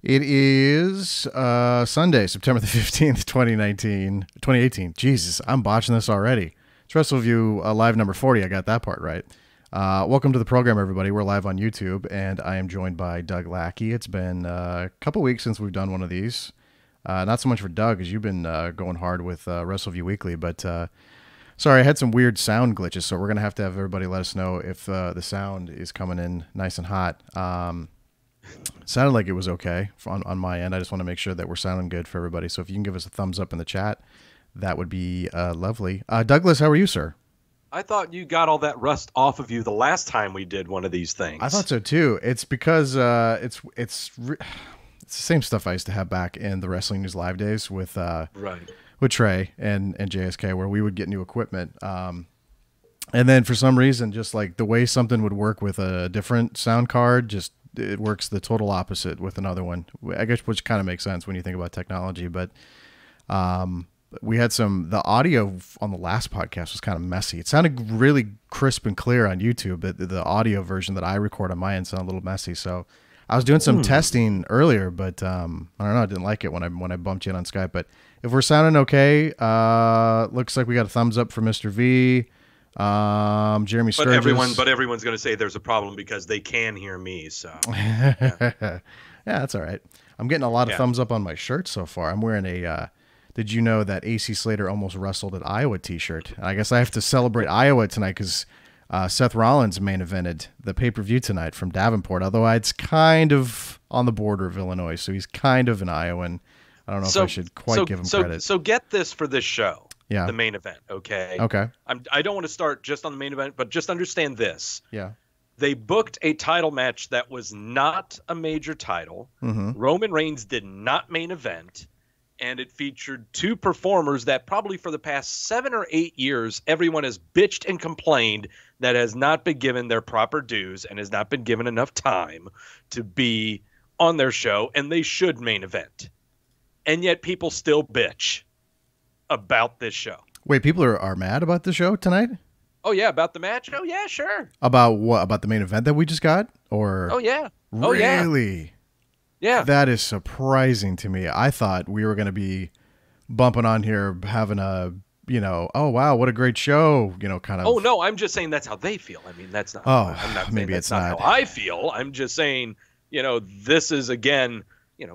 It is Sunday, September the 15th, 2018. Jesus, I'm botching this already. It's Wrestleview live number 40. I got that part right. Welcome to the program, everybody. We're live on YouTube, and I am joined by Doug Lackey. It's been a couple weeks since we've done one of these. Not so much for Doug, as you've been going hard with Wrestleview Weekly, but sorry, I had some weird sound glitches, so we're going to have everybody let us know if the sound is coming in nice and hot. Sounded like it was okay on my end. I just want to make sure that we're sounding good for everybody. So if you can give us a thumbs up in the chat, that would be lovely. Douglas, how are you, sir? I thought you got all that rust off of you the last time we did one of these things. I thought so too. It's because it's the same stuff I used to have back in the Wrestling News Live days with with Trey and JSK, where we would get new equipment. And then for some reason, just like the way something would work with a different sound card, just it works the total opposite with another one. I guess, which kind of makes sense when you think about technology. But we had the audio on the last podcast was kind of messy. It sounded really crisp and clear on YouTube, but the audio version that I record on my end sounded a little messy. So I was doing some testing earlier, but I don't know. I didn't like it when I bumped you in on Skype. But if we're sounding okay, looks like we got a thumbs up for Mr. V. Jeremy Sturgis. But everyone's going to say there's a problem because they can hear me. So yeah, that's all right. I'm getting a lot of thumbs up on my shirt so far. I'm wearing a did you know that AC Slater almost wrestled at Iowa t-shirt? I guess I have to celebrate Iowa tonight because Seth Rollins main evented the pay-per-view tonight from Davenport, although it's kind of on the border of Illinois, so he's kind of an Iowan. I don't know if I should quite give him credit. So get this for this show. Yeah. The main event, okay? Okay. I don't want to start just on the main event, but just understand this. Yeah. They booked a title match that was not a major title. Mm-hmm. Roman Reigns did not main event, and it featured two performers that probably for the past 7 or 8 years, everyone has bitched and complained that has not been given their proper dues and has not been given enough time to be on their show, and they should main event. And yet people still bitch about this show. Wait, people are mad about the show tonight? Oh yeah, about the match? Oh yeah, sure. About what? About the main event that we just got? Or oh yeah. Really? Yeah. That is surprising to me. I thought we were going to be bumping on here having a, oh wow, what a great show, kind of. Oh no, I'm just saying that's how they feel. I mean, that's not I'm not maybe it's not how I feel. I'm just saying, this is again,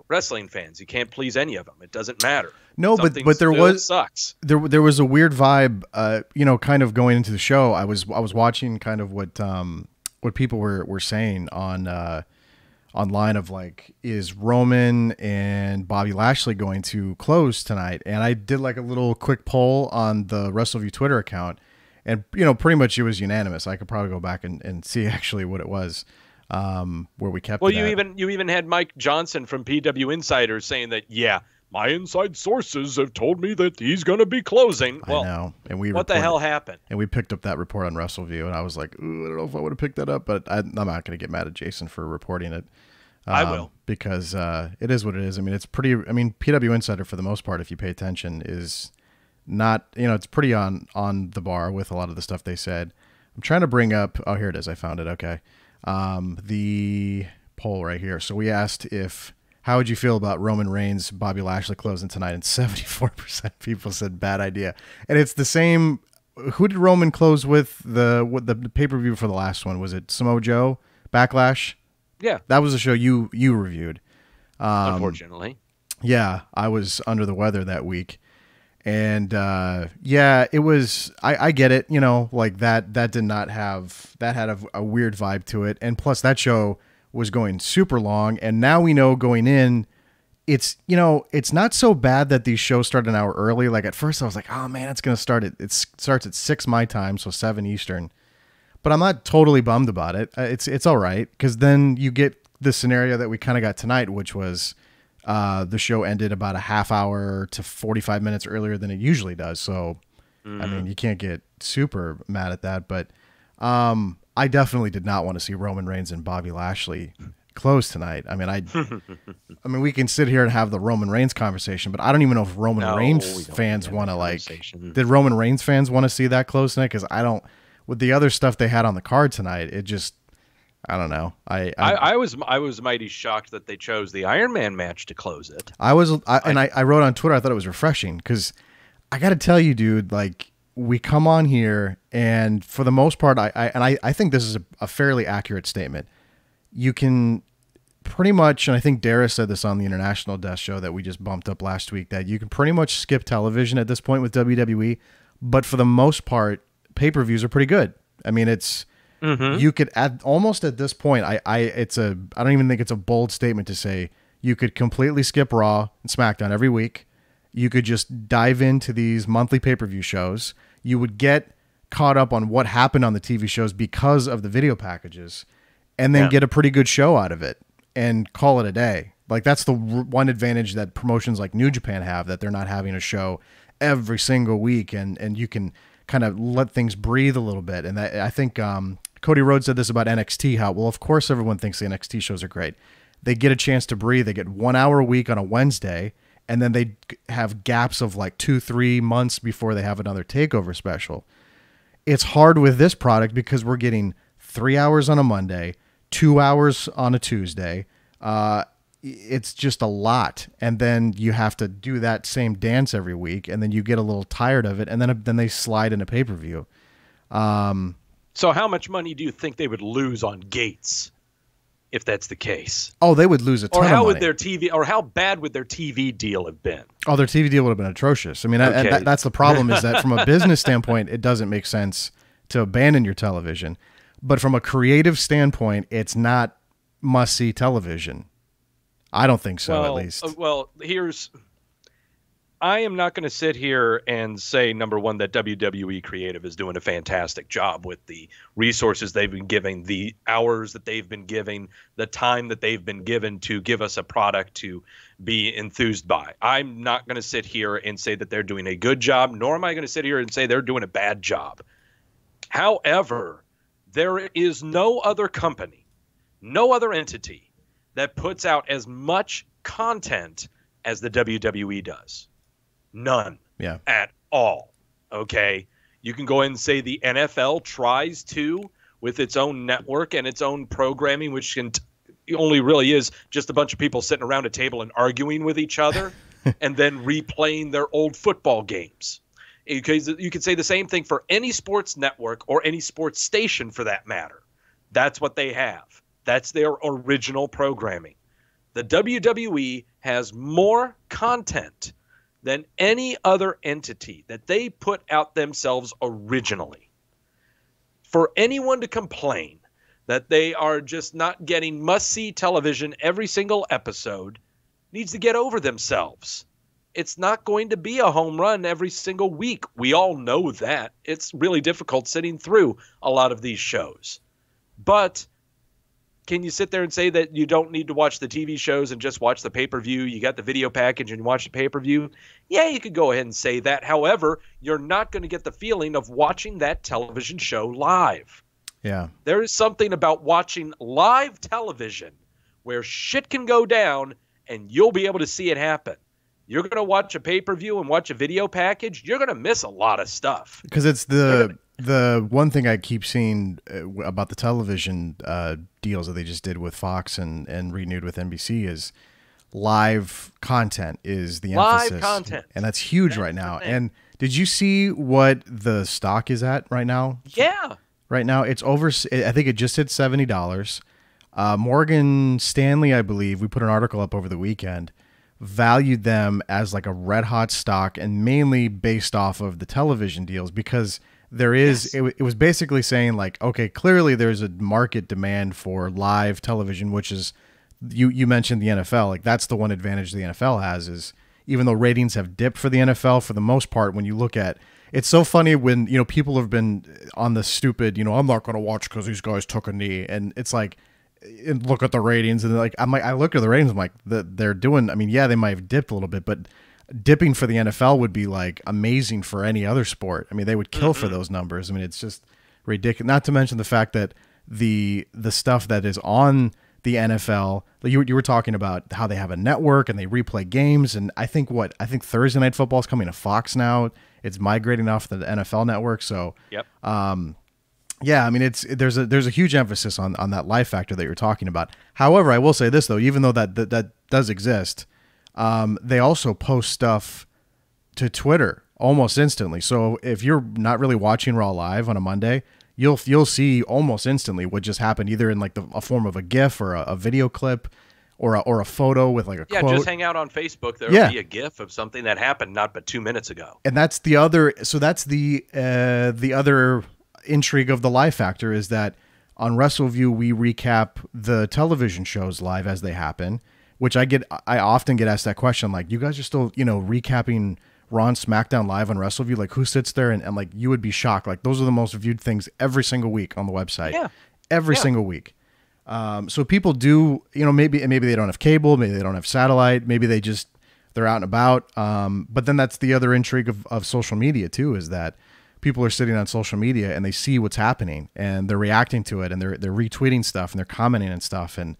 wrestling fans. You can't please any of them. It doesn't matter. No, Something but there sucks. There was a weird vibe, kind of going into the show. I was watching kind of what people were saying on online of like, is Roman and Bobby Lashley going to close tonight? And I did like a little quick poll on the Wrestleview Twitter account, and pretty much it was unanimous. I could probably go back and see actually what it was. Where we kept. Well, you even had Mike Johnson from PW Insiders saying that, yeah, my inside sources have told me that he's going to be closing. Well, I know. And what the hell happened? And we picked up that report on Wrestleview, and I was like, ooh, I don't know if I would have picked that up, but I'm not going to get mad at Jason for reporting it. I will, because it is what it is. I mean, PW Insider for the most part, if you pay attention, is not, it's pretty on the bar with a lot of the stuff they said. I'm trying to bring up. Oh, here it is. I found it. Okay. The poll right here. So we asked how would you feel about Roman Reigns, Bobby Lashley closing tonight? And 74% people said bad idea. And it's the same. Who did Roman close with the pay-per-view for the last one? Was it Samoa Joe? Backlash? Yeah. That was a show you reviewed. Unfortunately. Yeah. I was under the weather that week. And yeah, it was. I get it. Like that did not have that had a weird vibe to it. And plus, that show was going super long. And now we know going in, it's it's not so bad that these shows start an hour early. Like at first, I was like, oh man, it's gonna start it starts at 6 my time, so 7 Eastern. But I'm not totally bummed about it. It's all right, because then you get the scenario that we kind of got tonight, which was. The show ended about a half hour to 45 minutes earlier than it usually does. So, I mean, you can't get super mad at that. But I definitely did not want to see Roman Reigns and Bobby Lashley close tonight. I mean, we can sit here and have the Roman Reigns conversation, but I don't even know if Roman Reigns fans want to did Roman Reigns fans want to see that close tonight? Because I don't, with the other stuff they had on the card tonight, it just, I don't know. I was mighty shocked that they chose the Iron Man match to close it. I wrote on Twitter, I thought it was refreshing because I got to tell you, dude, like we come on here and for the most part, I think this is a fairly accurate statement. You can pretty much, and I think Dara said this on the International Desk show that we just bumped up last week, that you can pretty much skip television at this point with WWE, but for the most part, pay-per-views are pretty good. I mean, it's, you could almost at this point, I don't even think it's a bold statement to say you could completely skip Raw and SmackDown every week. You could just dive into these monthly pay-per-view shows. You would get caught up on what happened on the TV shows because of the video packages, and then get a pretty good show out of it and call it a day. Like that's the one advantage that promotions like New Japan have, that they're not having a show every single week, and you can kind of let things breathe a little bit. And I think Cody Rhodes said this about NXT, how, well, of course everyone thinks the NXT shows are great. They get a chance to breathe. They get 1 hour a week on a Wednesday, and then they have gaps of like 2-3 months before they have another takeover special. It's hard with this product because we're getting 3 hours on a Monday, 2 hours on a Tuesday. It's just a lot. And then you have to do that same dance every week, and then you get a little tired of it, and then they slide into pay-per-view. So how much money do you think they would lose on Gates if that's the case? Oh, they would lose a ton of money. Or how would their TV, or how bad would their TV deal have been? Oh, their TV deal would have been atrocious. I mean, that's the problem, is that from a business standpoint, it doesn't make sense to abandon your television. But from a creative standpoint, it's not must-see television. I don't think so, at least. Well, I am not going to sit here and say, number one, that WWE Creative is doing a fantastic job with the resources they've been giving, the hours that they've been giving, the time that they've been given to give us a product to be enthused by. I'm not going to sit here and say that they're doing a good job, nor am I going to sit here and say they're doing a bad job. However, there is no other company, no other entity that puts out as much content as the WWE does. None. Yeah. At all. Okay. You can go ahead and say the NFL tries to with its own network and its own programming, which only really is just a bunch of people sitting around a table and arguing with each other and then replaying their old football games. Because you could say the same thing for any sports network or any sports station for that matter. That's what they have. That's their original programming. The WWE has more content than any other entity that they put out themselves originally. For anyone to complain that they are just not getting must-see television every single episode needs to get over themselves. It's not going to be a home run every single week. We all know that. It's really difficult sitting through a lot of these shows. But can you sit there and say that you don't need to watch the TV shows and just watch the pay-per-view? You got the video package and you watch the pay-per-view? Yeah, you could go ahead and say that. However, you're not going to get the feeling of watching that television show live. Yeah. There is something about watching live television where shit can go down and you'll be able to see it happen. You're going to watch a pay-per-view and watch a video package, you're going to miss a lot of stuff. Because it's the one thing I keep seeing about the television deals that they just did with Fox and renewed with NBC is live content is the emphasis. Live content. And that's huge right now. And did you see what the stock is at right now? Yeah. Right now it's over, I think it just hit $70. Morgan Stanley, I believe, we put an article up over the weekend, valued them as like a red hot stock, and mainly based off of the television deals, because there is, it was basically saying like, okay, clearly there's a market demand for live television, which is, you mentioned the NFL. Like that's the one advantage the NFL has, is even though ratings have dipped for the NFL, for the most part, when you look at, it's so funny when, you know, people have been on the stupid, you know, I'm not going to watch because these guys took a knee. And it's like, and look at the ratings, and like, I look at the ratings, I'm like, they're doing, I mean, yeah, they might have dipped a little bit, but dipping for the NFL would be like amazing for any other sport. I mean, they would kill for those numbers. I mean, it's just ridiculous. Not to mention the fact that the stuff that is on the NFL, you were talking about how they have a network and they replay games. And I think Thursday Night Football is coming to Fox now. It's migrating off the NFL network. So, yep. Yeah, I mean there's a huge emphasis on that life factor that you're talking about. However, I will say this though, even though that does exist, they also post stuff to Twitter almost instantly. So if you're not really watching Raw live on a Monday, you'll see almost instantly what just happened, either in like a form of a GIF or a video clip or a photo with like a quote. Just hang out on Facebook. There'll be a GIF of something that happened not but 2 minutes ago. And that's the other. So that's the other intrigue of the live factor, is that on Wrestleview we recap the television shows live as they happen, which I often get asked that question, like, you guys are still recapping Raw and SmackDown live on Wrestleview? Like, who sits there and like, you would be shocked. Like, those are the most viewed things every single week on the website. Yeah. Every single week. So people do, maybe they don't have cable, maybe they don't have satellite, maybe they're out and about. But then that's the other intrigue of social media too, is that people are sitting on social media and they see what's happening and they're reacting to it and they're retweeting stuff and they're commenting and stuff. And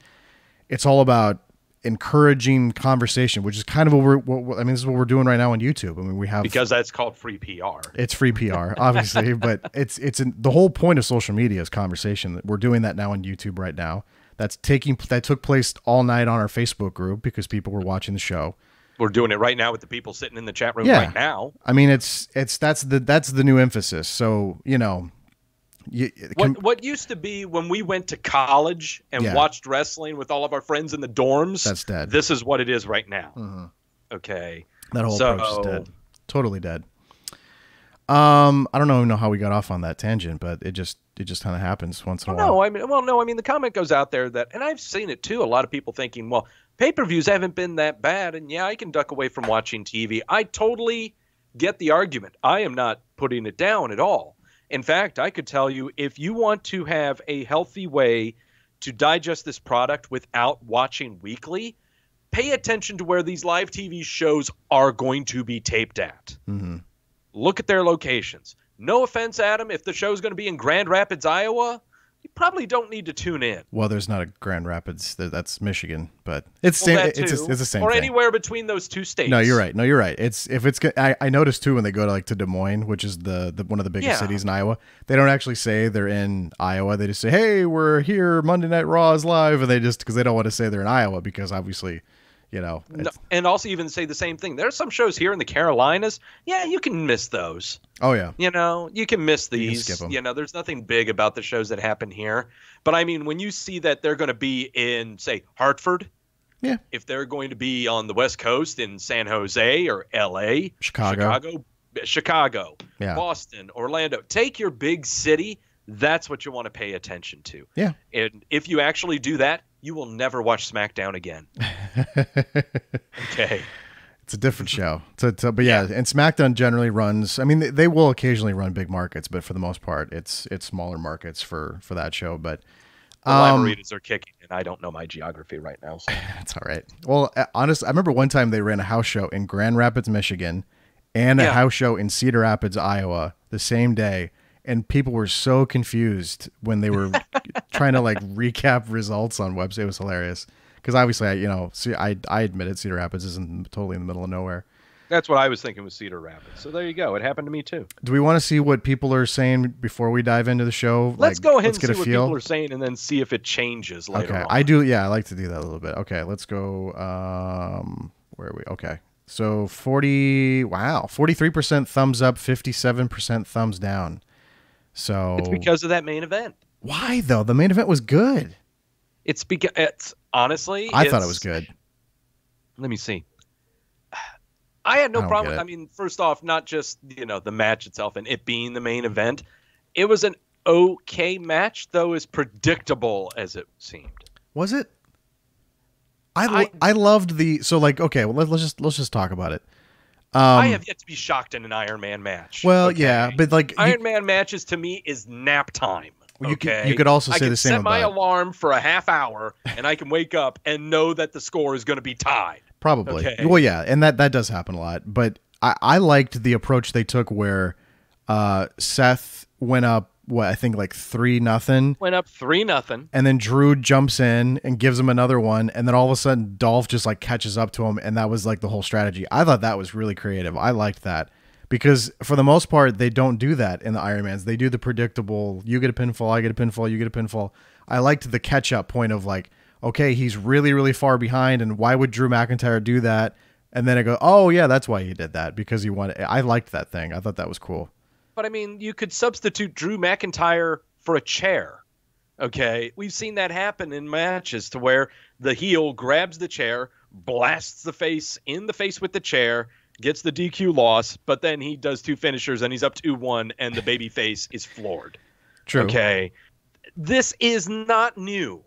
it's all about encouraging conversation, which is kind of this is what we're doing right now on YouTube. I mean, we have, because that's called free PR. It's free PR, obviously, but the whole point of social media is conversation. We're doing that now on YouTube right now. That took place all night on our Facebook group because people were watching the show. We're doing it right now with the people sitting in the chat room right now. I mean, that's the new emphasis. So, what used to be when we went to college and watched wrestling with all of our friends in the dorms, that's dead. This is what it is right now. Mm-hmm. Okay. That whole approach is dead. Totally dead. I don't know how we got off on that tangent, but it just kind of happens once in a while. No, I mean, the comment goes out there that, and I've seen it too, a lot of people thinking, well, pay-per-views haven't been that bad, and I can duck away from watching TV. I totally get the argument. I am not putting it down at all. In fact, I could tell you, if you want to have a healthy way to digest this product without watching weekly, pay attention to where these live TV shows are going to be taped at. Mm-hmm. Look at their locations. No offense, Adam, if the show's going to be in Grand Rapids, Iowa, you probably don't need to tune in. Well, there's not a Grand Rapids. That's Michigan, but it's the same or thing. Anywhere between those two states. No, you're right. I noticed too when they go to Des Moines, which is the one of the biggest cities in Iowa. They don't actually say they're in Iowa. They just say, "Hey, we're here. Monday Night Raw is live," and because they don't want to say they're in Iowa because obviously. And also even say the same thing. There's some shows here in the Carolinas. Yeah, you can miss those. Oh, yeah. You can miss these. You can skip them. There's nothing big about the shows that happen here. But, I mean, when you see that they're going to be in, say, Hartford. Yeah. If they're going to be on the West Coast in San Jose or L.A. Chicago. Yeah. Boston, Orlando. Take your big city. That's what you want to pay attention to. Yeah. And if you actually do that, you will never watch SmackDown again. Okay. It's a different show. But and SmackDown generally runs, I mean, they will occasionally run big markets, but for the most part, it's smaller markets for that show. But the margaritas are kicking, and I don't know my geography right now. So. That's all right. Well, honestly, I remember one time they ran a house show in Grand Rapids, Michigan, and a house show in Cedar Rapids, Iowa, the same day. And people were so confused when they were trying to recap results on website. It was hilarious because obviously, I admit it. Cedar Rapids isn't totally in the middle of nowhere. That's what I was thinking with Cedar Rapids. So there you go. It happened to me too. Do we want to see what people are saying before we dive into the show? Let's go ahead and see what people are saying and then see if it changes later on. I do. Yeah, I like to do that a little bit. Okay, let's go. Where are we? Okay. So 43% thumbs up, 57% thumbs down. So it's because of that main event. Why though? The main event was good. It's because honestly, I thought it was good. Let me see. I had no problem. I mean, first off, not just the match itself and it being the main event. It was an okay match, though as predictable as it seemed. Was it? I loved the okay. Well, let's just talk about it. I have yet to be shocked in an Iron Man match. Well, yeah, but Iron Man matches to me is nap time. Okay, you could also say the same about. I can set my about alarm for a half hour, and I can wake up and know that the score is going to be tied. Probably. Okay? Well, yeah, and that does happen a lot. But I liked the approach they took where Seth went up. I think 3-0. Went up 3-0. And then Drew jumps in and gives him another one. And then all of a sudden Dolph just catches up to him. And that was the whole strategy. I thought that was really creative. I liked that because for the most part, they don't do that in the Ironmans. They do the predictable, you get a pinfall, I get a pinfall, you get a pinfall. I liked the catch-up point of like, okay, he's really, really far behind, and why would Drew McIntyre do that? And then I go, oh, yeah, that's why he did that, because he wanted. I liked that thing. I thought that was cool. But, I mean, you could substitute Drew McIntyre for a chair, okay? We've seen that happen in matches to where the heel grabs the chair, blasts the face in the face with the chair, gets the DQ loss, but then he does 2 finishers, and he's up 2-1, and the baby face is floored. True. Okay? This is not new.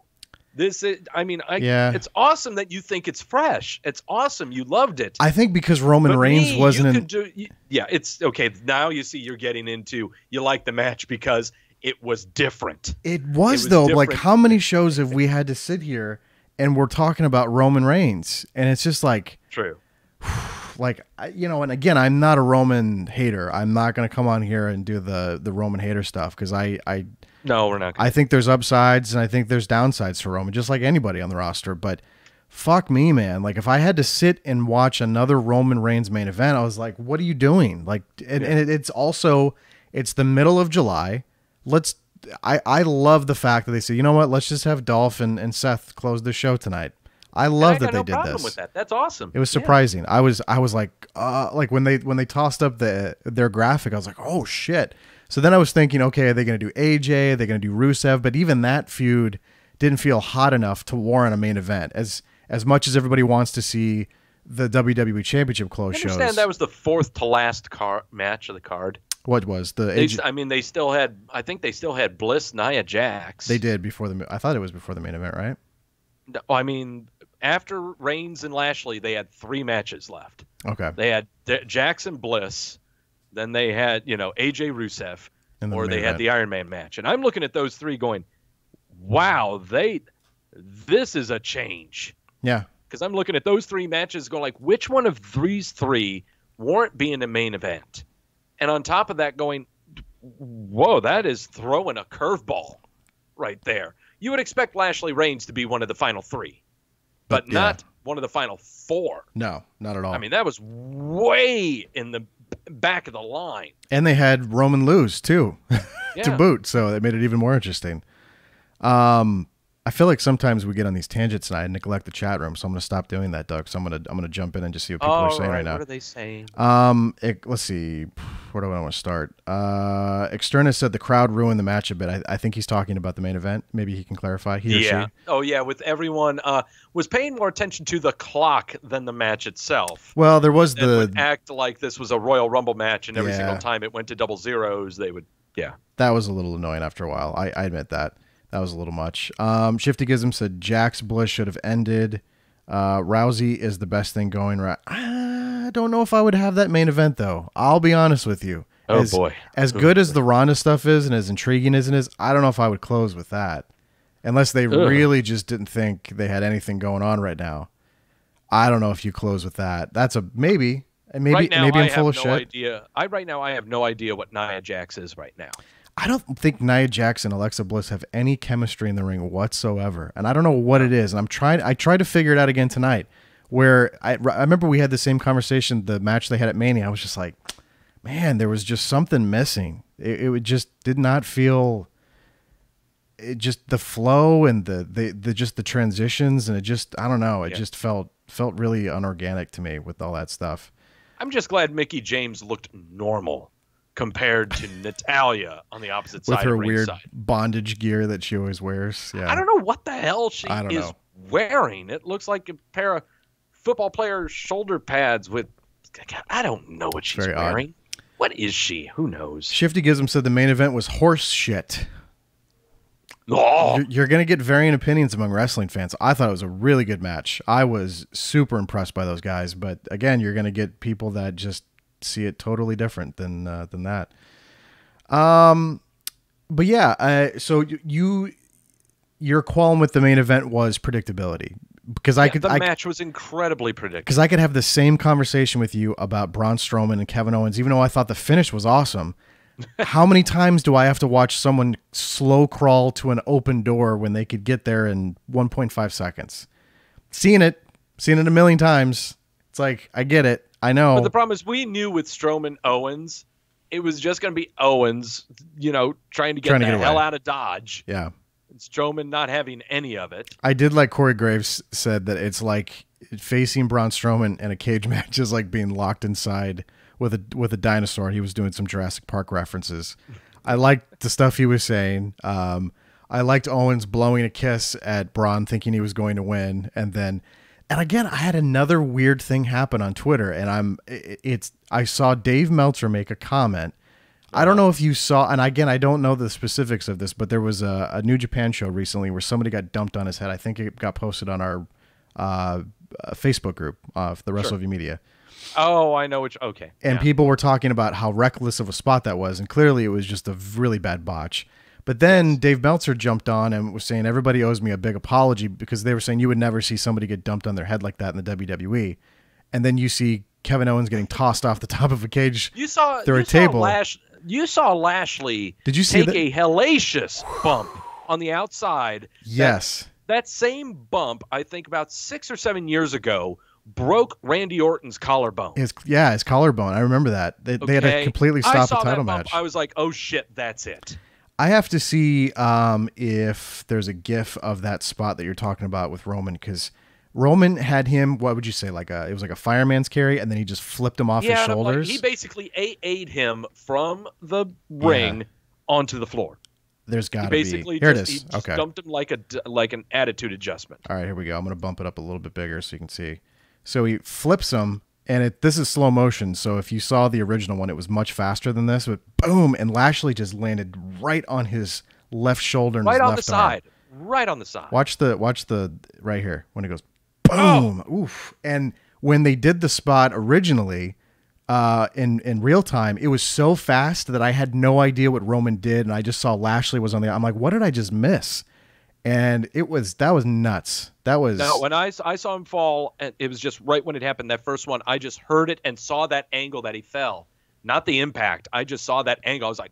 This is, I mean, yeah. It's awesome that you think it's fresh. It's awesome. You loved it. I think because Roman Reigns wasn't it's okay. Now you see you're getting into, you like the match because it was different. It was though. Different. Like, how many shows have we had to sit here and we're talking about Roman Reigns? And it's just like, true. Like, you know, and again, I'm not a Roman hater. I'm not going to come on here and do the Roman hater stuff because no, we're not. I think there's upsides and I think there's downsides for Roman, just like anybody on the roster. But fuck me, man. Like, if I had to sit and watch another Roman Reigns main event, I was like, what are you doing? Like, and it's also, it's the middle of July. I love the fact that they say, you know what? Let's just have Dolph and Seth close the show tonight. I love that they did this. I got no problem with that. That's awesome. It was surprising. Yeah. I was like when they tossed up their graphic, I was like, oh shit. So then I was thinking, okay, are they going to do AJ? Are they going to do Rusev? But even that feud didn't feel hot enough to warrant a main event. As much as everybody wants to see the WWE Championship close shows. I understand that was the 4th to last match of the card. What was the? I mean, they still had. I think they still had Bliss, Nia Jax. They did before the. I thought it was before the main event, right? No, I mean, after Reigns and Lashley, they had 3 matches left. Okay. They had Jackson Bliss, then they had AJ Rusev, or they had the Iron Man match. And I'm looking at those 3 going, wow, this is a change. Yeah. Because I'm looking at those 3 matches going like, which one of these 3 warrant being a main event? And on top of that going, whoa, that is throwing a curveball right there. You would expect Lashley Reigns to be one of the final 3, but not one of the final 4. No, not at all. I mean, that was way in the back of the line. And they had Roman lose too, to boot, so it made it even more interesting. I feel like sometimes we get on these tangents and I neglect the chat room, so I'm going to stop doing that, Doug. So I'm going to jump in and just see what people are saying right now. What are they saying? Let's see. Where do I want to start? Externa said the crowd ruined the match a bit. I think he's talking about the main event. Maybe he can clarify. He or she. Oh, yeah. With everyone was paying more attention to the clock than the match itself. Well, there was would act like this was a Royal Rumble match, and every single time it went to double zeros, they would. Yeah. That was a little annoying after a while. I admit that. That was a little much. Shifty Gizm said Jax Bliss should have ended. Rousey is the best thing going right. I don't know if I would have that main event, though. I'll be honest with you. Boy. As good as the Ronda stuff is and as intriguing as it is, I don't know if I would close with that. Unless they really just didn't think they had anything going on right now. I don't know if you close with that. That's a maybe. Maybe, right now, maybe I'm full of no shit. Idea. Right now, I have no idea what Nia Jax is right now. I don't think Nia Jax and Alexa Bliss have any chemistry in the ring whatsoever, and I don't know what it is. And I tried to figure it out again tonight. Where I remember we had the same conversation, the match they had at Mania. I was just like, man, there was just something missing. It just did not feel. It just the flow and the just the transitions and it just I don't know. It just felt really unorganic to me with all that stuff. I'm just glad Mickie James looked normal compared to Natalya on the opposite side with her of weird ringside. Bondage gear that she always wears. Yeah, I don't know what the hell she is wearing. It looks like a pair of football players' shoulder pads with. I don't know what she's wearing. Odd. What is she? Who knows? Shifty Gizm said the main event was horse shit. Oh. You're going to get varying opinions among wrestling fans. I thought it was a really good match. I was super impressed by those guys. But again, you're going to get people that just see it totally different than that. But yeah, so your qualm with the main event was predictability. Because the match was incredibly predictable. Because I could have the same conversation with you about Braun Strowman and Kevin Owens, even though I thought the finish was awesome. How many times do I have to watch someone slow crawl to an open door when they could get there in 1.5 seconds? Seen it a million times. It's like, I get it. I know. But the problem is we knew with Strowman Owens, it was just going to be Owens, trying to get the hell out of Dodge. Yeah. And Strowman not having any of it. I did like Corey Graves said that it's like facing Braun Strowman in a cage match is like being locked inside with a dinosaur. He was doing some Jurassic Park references. I liked the stuff he was saying. I liked Owens blowing a kiss at Braun thinking he was going to win. And again, I had another weird thing happen on Twitter, and I saw Dave Meltzer make a comment. I don't know if you saw, and again, I don't know the specifics of this, but there was a New Japan show recently where somebody got dumped on his head. I think it got posted on our Facebook group of the Wrestleview Media. Oh, I know which. Okay. And people were talking about how reckless of a spot that was, and clearly it was just a really bad botch. But then Dave Meltzer jumped on and was saying everybody owes me a big apology because they were saying you would never see somebody get dumped on their head like that in the WWE. And then you see Kevin Owens getting tossed off the top of a cage through a table. You saw Lashley Did you see take a hellacious bump on the outside. Yes. That same bump, I think about 6 or 7 years ago, broke Randy Orton's collarbone. His collarbone. I remember that. They had to completely stop the title match. I was like, oh, shit, that's it. I have to see if there's a GIF of that spot that you're talking about with Roman, because Roman had him, what would you say, it was like a fireman's carry, and then he just flipped him off his shoulders. He basically AA'd him from the ring onto the floor. There's got to be. Here it is. He just dumped him like an attitude adjustment. All right, here we go. I'm going to bump it up a little bit bigger so you can see. So he flips him, and this is slow motion. So if you saw the original one, it was much faster than this. But boom, and Lashley just landed right on his left shoulder and his left arm. Right on the side. Watch the right here when it goes boom. Oh. Oof. And when they did the spot originally, in real time, it was so fast that I had no idea what Roman did, and I just saw Lashley was on the. I'm like, what did I just miss? And that was nuts. That was when I saw him fall, and it was just right when it happened. That first one, I just heard it and saw that angle that he fell, not the impact. I just saw that angle. I was like,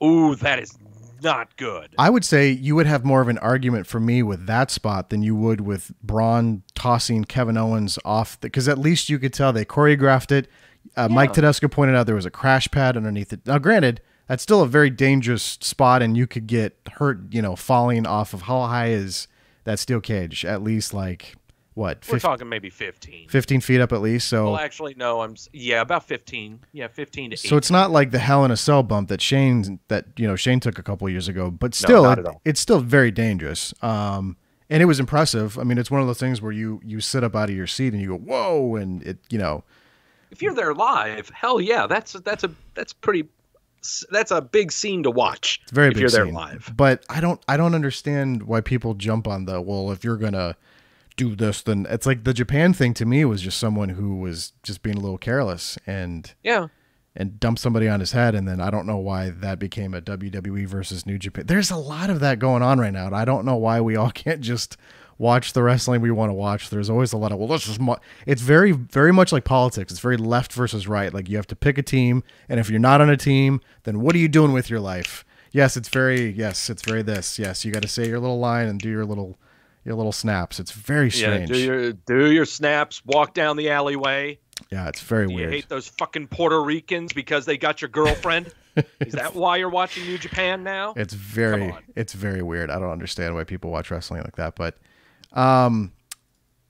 ooh, that is not good. I would say you would have more of an argument for me with that spot than you would with Braun tossing Kevin Owens off, because at least you could tell they choreographed it. Mike Tedesco pointed out there was a crash pad underneath it. Now, granted, that's still a very dangerous spot, and you could get hurt, falling off of how high is that steel cage? At least like what? We're talking maybe 15. 15 feet up at least. So well, actually, no, about 15. Yeah, 15 to 18. So it's not like the Hell in a Cell bump that Shane took a couple of years ago, but still, it's still very dangerous. And it was impressive. I mean, it's one of those things where you sit up out of your seat and you go, whoa, and it. If you're there live, hell yeah, that's a big scene to watch. It's very big if you're there live. But I don't understand why people jump on if you're gonna do this, then it's like the Japan thing to me was just someone who was just being a little careless and dumped somebody on his head, and then I don't know why that became a WWE versus New Japan. There's a lot of that going on right now, and I don't know why we all can't just watch the wrestling we want to watch. There's always a lot of, it's very, very much like politics. It's very left versus right. Like you have to pick a team, and if you're not on a team, then what are you doing with your life? Yes, it's very this. Yes, you got to say your little line and do your little snaps. It's very strange. Yeah, do your snaps, walk down the alleyway. Yeah, it's very weird. You hate those fucking Puerto Ricans because they got your girlfriend? Is that why you're watching New Japan now? It's very weird. I don't understand why people watch wrestling like that, but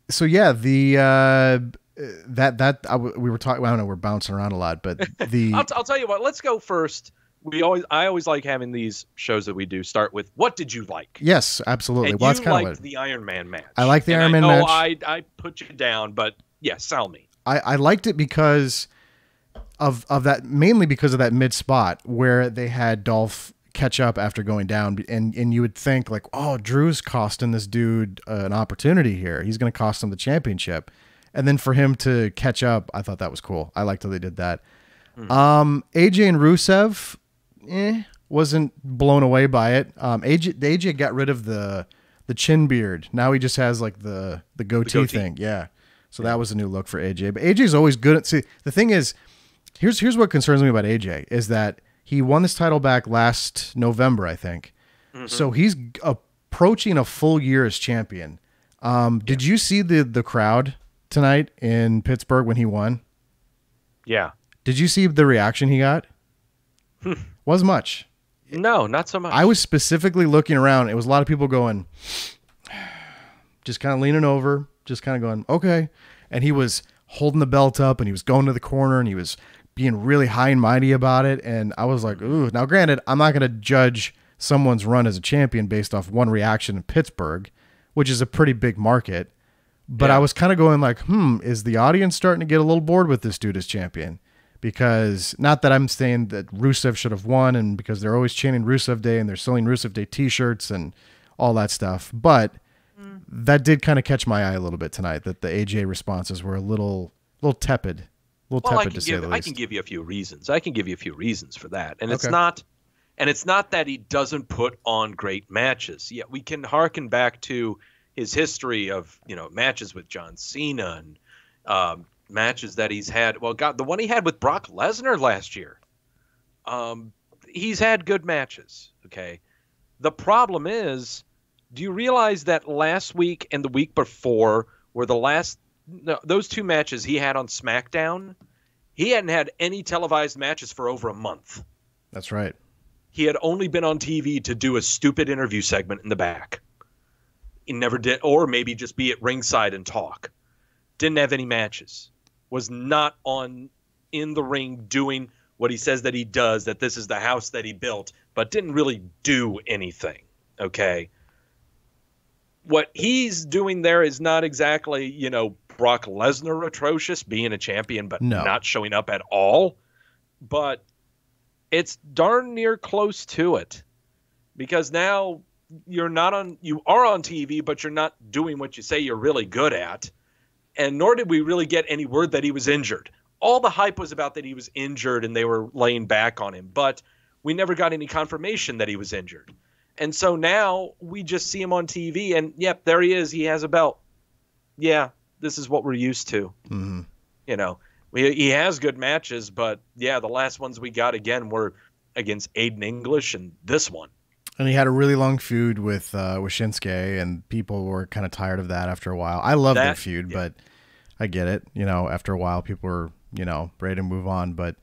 so yeah, we were talking. I don't know. We're bouncing around a lot, but I'll tell you what. Let's go first. I always like having these shows that we do start with what did you like? Yes, absolutely. And you liked the Iron Man match. I like the Iron Man match. I put you down, but yeah, sell me. I liked it because of that, mainly because of that mid spot where they had Dolph catch up after going down, and you would think like, oh, Drew's costing this dude an opportunity here. He's going to cost him the championship, and then for him to catch up, I thought that was cool. I liked how they did that. AJ and Rusev, wasn't blown away by it. AJ got rid of the chin beard. Now he just has like the goatee thing. Yeah. So that was a new look for AJ. But AJ's always good at, see, the thing is, here's what concerns me about AJ is that he won this title back last November, I think. Mm-hmm. So he's approaching a full year as champion. Did you see the crowd tonight in Pittsburgh when he won? Yeah. Did you see the reaction he got? Was much. No, not so much. I was specifically looking around. It was a lot of people going, just kind of leaning over, just kind of going, okay. And he was holding the belt up and he was going to the corner and he was being really high and mighty about it. And I was like, ooh. Now, granted, I'm not going to judge someone's run as a champion based off one reaction in Pittsburgh, which is a pretty big market. But I was kind of going like, is the audience starting to get a little bored with this dude as champion? Because not that I'm saying that Rusev should have won, and because they're always chanting Rusev Day and they're selling Rusev Day t-shirts and all that stuff. But that did kind of catch my eye a little bit tonight, that the AJ responses were a little tepid. To say the least. I can give you a few reasons. I can give you a few reasons for that. And it's not that he doesn't put on great matches. Yeah, we can harken back to his history of, matches with John Cena and matches that he's had. Well, God, the one he had with Brock Lesnar last year. He's had good matches, okay? The problem is, do you realize that last week and the week before were those two matches he had on SmackDown? He hadn't had any televised matches for over a month. That's right. He had only been on TV to do a stupid interview segment in the back. He never did, or maybe just be at ringside and talk. Didn't have any matches. Was not in the ring doing what he says that he does, that this is the house that he built, but didn't really do anything, okay? What he's doing there is not exactly, Brock Lesnar atrocious, being a champion but not showing up at all. But it's darn near close to it. Because now you are on TV, but you're not doing what you say you're really good at. And nor did we really get any word that he was injured. All the hype was about that he was injured and they were laying back on him. But we never got any confirmation that he was injured. And so now we just see him on TV and, yep, there he is. He has a belt. Yeah, this is what we're used to. Mm-hmm. He has good matches, but, yeah, the last ones we got, again, were against Aiden English and this one. And he had a really long feud with Shinsuke, and people were kind of tired of that after a while. I love their feud, but I get it. After a while, people were, ready to move on. But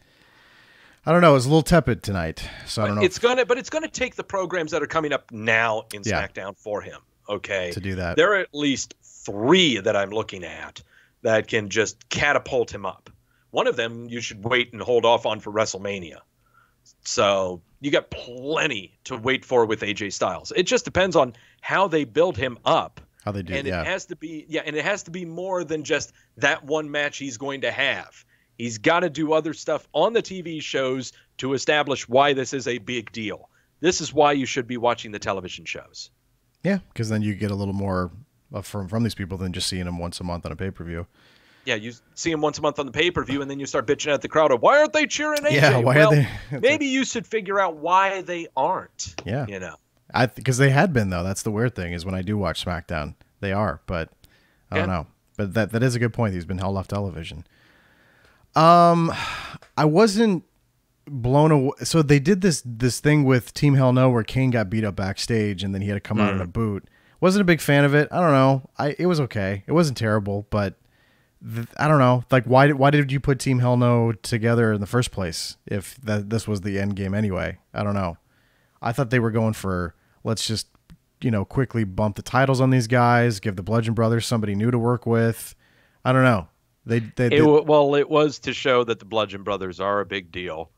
I don't know. It was a little tepid tonight, so I don't know. It's gonna take the programs that are coming up now in SmackDown for him. Okay, to do that. There are at least 3 that I'm looking at that can just catapult him up. One of them you should wait and hold off on for WrestleMania. So you got plenty to wait for with AJ Styles. It just depends on how they build him up. How they do, and it has to be more than just that one match he's going to have. He's got to do other stuff on the TV shows to establish why this is a big deal. This is why you should be watching the television shows. Yeah, because then you get a little more from these people than just seeing them once a month on a pay-per-view. Yeah, you see him once a month on the pay-per-view, and then you start bitching at the crowd of, why aren't they cheering AJ? Yeah, why are they? Maybe you should figure out why they aren't. Yeah. Because they had been, though. That's the weird thing, is when I do watch SmackDown, they are. But I don't know. But that is a good point. He's been held off television. I wasn't blown away. So they did this thing with Team Hell No where Kane got beat up backstage, and then he had to come out in a boot. Wasn't a big fan of it. I don't know. It was okay. It wasn't terrible, but I don't know. Like, why did you put Team Hell No together in the first place if this was the end game anyway? I don't know. I thought they were going for, let's just, quickly bump the titles on these guys, give the Bludgeon Brothers somebody new to work with. I don't know. It was to show that the Bludgeon Brothers are a big deal.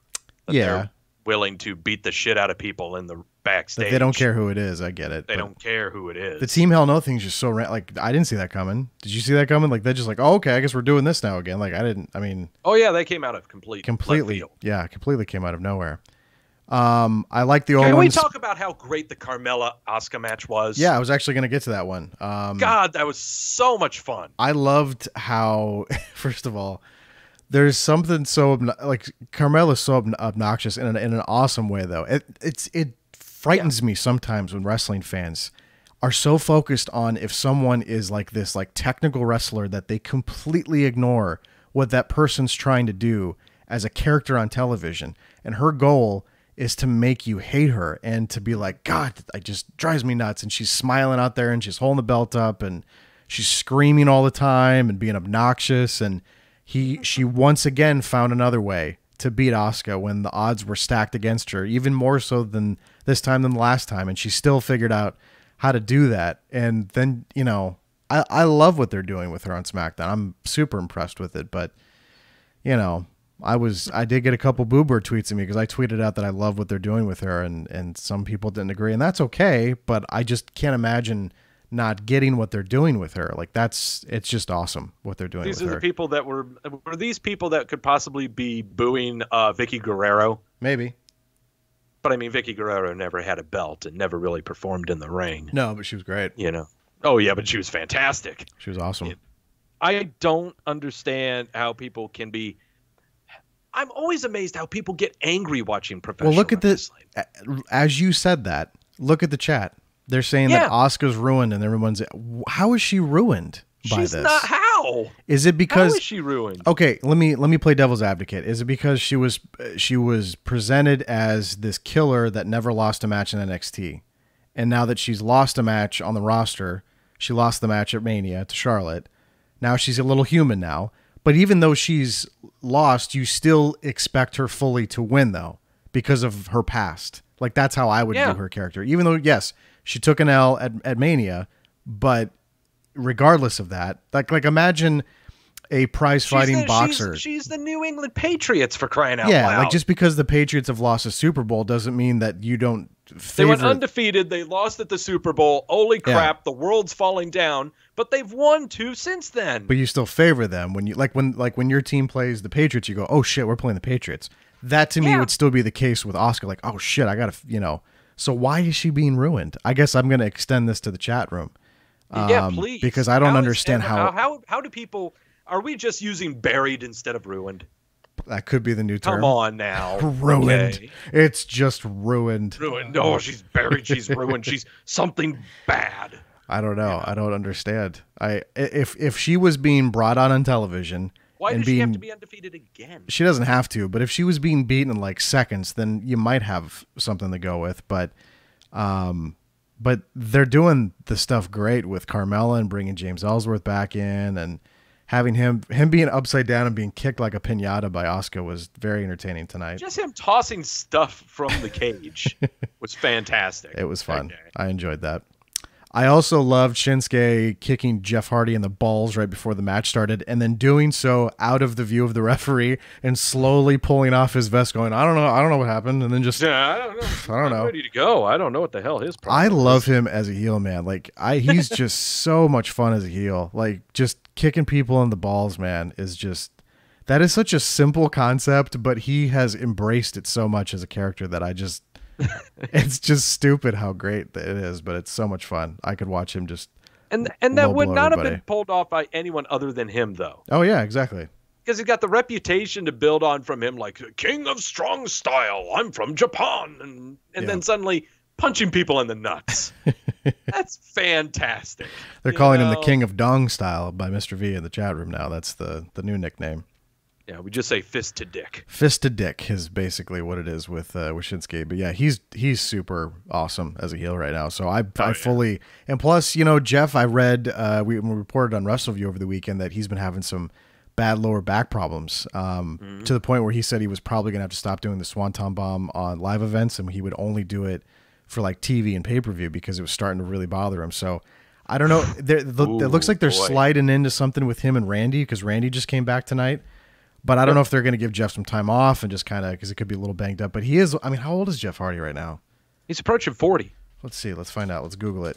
That they're willing to beat the shit out of people in the backstage. They don't care who it is. I get it. They don't care who it is. The Team Hell No thing's just so like, I didn't see that coming. Did you see that coming? Like, they're just like, oh, okay, I guess we're doing this now again. Like, oh yeah, they came out of completely came out of nowhere. I like the old Can ones. we talk about how great the Carmella Asuka match was? Yeah, I was actually going to get to that one. God, that was so much fun. I loved how, first of all, there's something so like Carmella's so obnoxious in an awesome way, though. It frightens me sometimes when wrestling fans are so focused on if someone is like this like technical wrestler that they completely ignore what that person's trying to do as a character on television. And her goal is to make you hate her and to be like, God, it just drives me nuts. And she's smiling out there and she's holding the belt up and she's screaming all the time and being obnoxious. And she once again found another way to beat Asuka when the odds were stacked against her, even more so than this time than the last time, and she still figured out how to do that. And then, you know, I love what they're doing with her on SmackDown. I'm super impressed with it, but, you know, I did get a couple boober tweets at me because I tweeted out that I love what they're doing with her, and some people didn't agree, and that's okay, but I just can't imagine not getting what they're doing with her. Like, it's just awesome what they're doing with her. These are the people that were these people that could possibly be booing Vicky Guerrero? Maybe. But I mean, Vicky Guerrero never had a belt and never really performed in the ring. No, but she was great. You know. Oh yeah, but she was fantastic. She was awesome. I don't understand how people can be. I'm always amazed how people get angry watching professional Well, look at wrestling. As you said that, look at the chat. They're saying that Asuka's ruined, and everyone's, how is she ruined by She's this? not. How? Is it because? How is she ruined? Okay, let me play devil's advocate. Is it because she was presented as this killer that never lost a match in NXT, and now that she's lost a match on the roster, she lost the match at Mania to Charlotte. Now she's a little human now, but even though she's lost, you still expect her fully to win though because of her past. Like, that's how I would view her character. Even though, yes, she took an L at Mania, but regardless of that, like imagine a prize-fighting boxer. She's the New England Patriots, for crying out loud. Yeah, like, just because the Patriots have lost a Super Bowl doesn't mean that you don't favor. They went undefeated. They lost at the Super Bowl. Holy crap, the world's falling down. But they've won 2 since then. But you still favor them when you when your team plays the Patriots, you go, oh shit, we're playing the Patriots. That to me would still be the case with Asuka. Like, oh shit, I gotta, you know. So why is she being ruined? I guess I'm gonna extend this to the chat room. Yeah, please. Because I don't understand how do people. Are we just using buried instead of ruined? That could be the new term. Come on now. Ruined. Okay. It's just ruined. Ruined. Oh, she's buried. She's ruined. She's something bad. I don't know. I don't understand. If she was being brought on television, why does she have to be undefeated again? She doesn't have to, but if she was being beaten in like seconds, then you might have something to go with. But they're doing the stuff great with Carmella and bringing James Ellsworth back in, and having him being upside down and being kicked like a piñata by Asuka was very entertaining tonight. Just him tossing stuff from the cage was fantastic. It was fun. Okay. I enjoyed that. I also loved Shinsuke kicking Jeff Hardy in the balls right before the match started, and then doing so out of the view of the referee and slowly pulling off his vest, going, I don't know what happened, and then just I don't know. I don't know. Ready to go. I don't know what the hell his problem I love him as a heel, man. Like he's just so much fun as a heel. Like, just kicking people in the balls, man, that is such a simple concept, but he has embraced it so much as a character that it's just stupid how great it is, but it's so much fun. I could watch him just and that would not have been pulled off by anyone other than him, though. Oh yeah, exactly. Because he's got the reputation to build on from him, like King of Strong Style. I'm from Japan, and then suddenly punching people in the nuts. That's fantastic. They're calling him the King of Dong Style by Mr. V in the chat room now. That's the new nickname. Yeah, we just say fist to dick. Fist to dick is basically what it is with Shinsuke. But yeah, he's super awesome as a heel right now. So I fully, and plus, you know, Jeff, I read we reported on Wrestleview over the weekend that he's been having some bad lower back problems to the point where he said he was probably gonna have to stop doing the Swanton Bomb on live events, and he would only do it for like TV and pay-per-view because it was starting to really bother him. So I don't know. It looks like they're sliding into something with him and Randy, because Randy just came back tonight. But I don't know if they're going to give Jeff some time off and just kind of, because it could be a little banged up. But he is, I mean, how old is Jeff Hardy right now? He's approaching 40. Let's see. Let's find out. Let's Google it.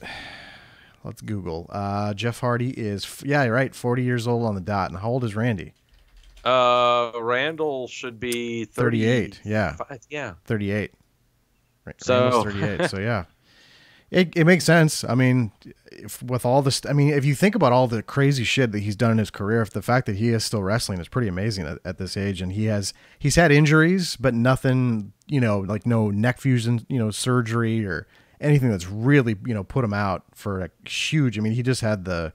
Let's Google. Jeff Hardy is, yeah, you're right, 40 years old on the dot. And how old is Randy? Randall should be 38. Yeah. Yeah. 38. So 38. So yeah. It makes sense. I mean, with all this, I mean, if you think about all the crazy shit that he's done in his career, the fact that he is still wrestling is pretty amazing at this age. And he's had injuries, but nothing, you know, like no neck fusion, you know, surgery or anything that's really, you know, put him out for a huge. I mean, he just had the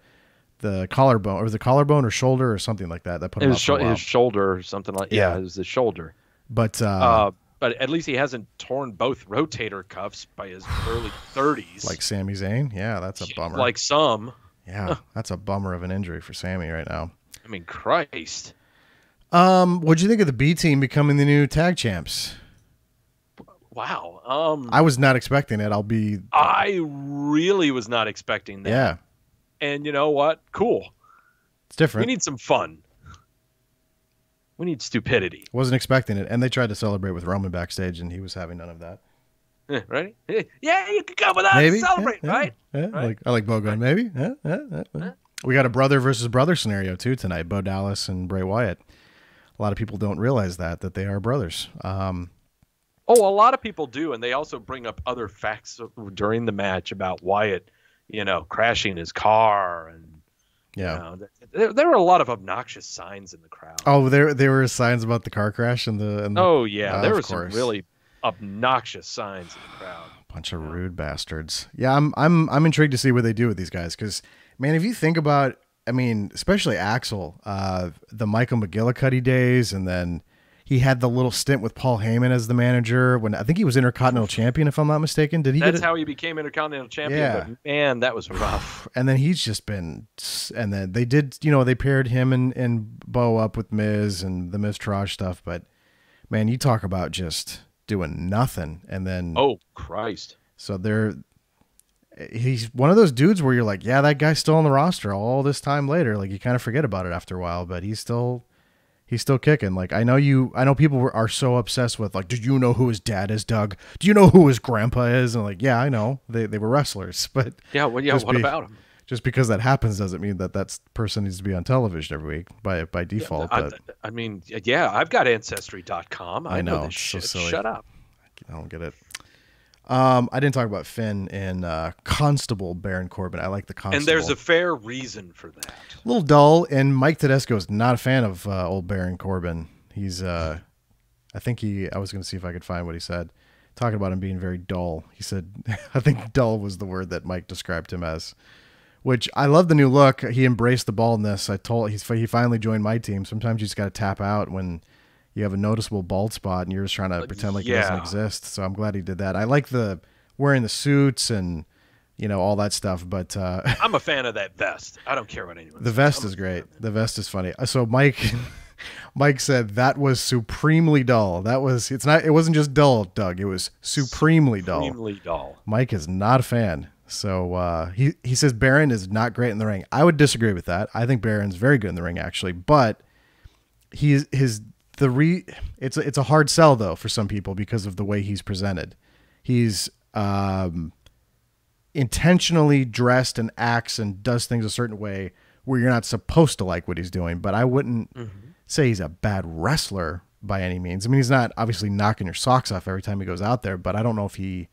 collarbone, or was it collarbone or shoulder or something like that put him out for a while. His shoulder or something like it was the shoulder. But at least he hasn't torn both rotator cuffs by his early 30s. Like Sami Zayn? Yeah, that's a bummer. Like some. Yeah, that's a bummer of an injury for Sami right now. I mean, Christ. What'd you think of the B team becoming the new tag champs? Wow. I was not expecting it. I really was not expecting that. Yeah. And you know what? Cool. It's different. We need some fun. We need stupidity. Wasn't expecting it. And they tried to celebrate with Roman backstage, and he was having none of that. Right? Yeah, you can come with us. Maybe. Celebrate, Yeah, right? Yeah. Right? I like Bo going, maybe. Yeah. We got a brother versus brother scenario, too, tonight. Bo Dallas and Bray Wyatt. A lot of people don't realize that they are brothers. A lot of people do, and they also bring up other facts during the match about Wyatt, crashing his car, and there were a lot of obnoxious signs in the crowd. Oh, there were signs about the car crash and the. Oh yeah, there were some really obnoxious signs in the crowd. Bunch of rude bastards. Yeah, I'm intrigued to see what they do with these guys because, man, if you think about, I mean, especially Axel, the Michael McGillicuddy days, and then he had the little stint with Paul Heyman as the manager when I think he was Intercontinental Champion, if I'm not mistaken. Did he? That's how he became Intercontinental Champion. Yeah. But man, that was rough. And then he's just been, and then they did, they paired him and Bo up with Miz and the Miz Taraj stuff. But man, you talk about just doing nothing, and then oh Christ. So he's one of those dudes where you're like, yeah, that guy's still on the roster all this time later. Like you kind of forget about it after a while, but he's still kicking. Like I know people are so obsessed with like, do you know who his dad is, Doug? Do you know who his grandpa is? And like, yeah, I know they were wrestlers, but what about him? Just because that happens doesn't mean that person needs to be on television every week by default. Yeah, I mean, yeah, I've got Ancestry.com. I know this shit. So silly. Shut up. I don't get it. I didn't talk about Finn and Constable Baron Corbin. I like the Constable. And there's a fair reason for that. A little dull, and Mike Tedesco is not a fan of old Baron Corbin. He's, I was going to see if I could find what he said. Talking about him being very dull. He said, I think dull was the word that Mike described him as, which I love the new look. He embraced the baldness. He finally joined my team. Sometimes you just got to tap out when you have a noticeable bald spot and you're just trying to pretend like it doesn't exist. So I'm glad he did that. I like the wearing the suits and, all that stuff, but I'm a fan of that vest. I don't care what anyone says. The vest is great. The vest is funny. So Mike said that was supremely dull. It wasn't just dull, Doug. It was supremely dull. Supremely dull. Mike is not a fan. So he says Baron is not great in the ring. I would disagree with that. I think Baron's very good in the ring actually, but it's a hard sell though for some people because of the way he's presented. He's intentionally dressed and acts and does things a certain way where you're not supposed to like what he's doing, but I wouldn't say he's a bad wrestler by any means. I mean, he's not obviously knocking your socks off every time he goes out there, but I don't know if he's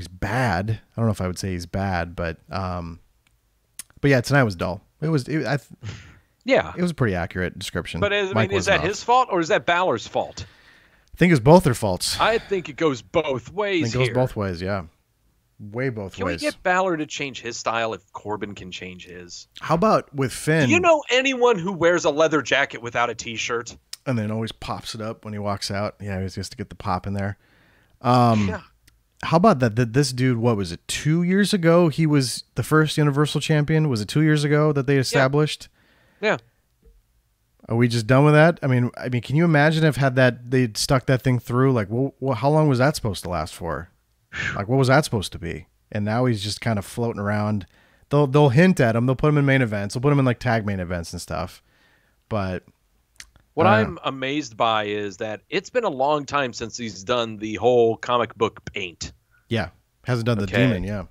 bad. I don't know if I would say he's bad, but yeah, tonight was dull. It was a pretty accurate description. But is that his fault or is that Balor's fault? I think it's both their faults. I think it goes both ways. It goes both ways, yeah. Way both ways. Can we get Balor to change his style if Corbin can change his? How about with Finn? Do you know anyone who wears a leather jacket without a t-shirt? And then always pops it up when he walks out. Yeah, he just to get the pop in there. Yeah. How about that this dude, what was it, 2 years ago? He was the first Universal Champion. Was it 2 years ago that they established? Yeah. Are we just done with that? I mean, can you imagine if they'd stuck that thing through? Like, how long was that supposed to last for? Like, what was that supposed to be? And now he's just kind of floating around. They'll hint at him. They'll put him in main events. They'll put him in like tag main events and stuff. But what I'm amazed by is that it's been a long time since he's done the whole comic book paint. Yeah, hasn't done the demon. Yeah,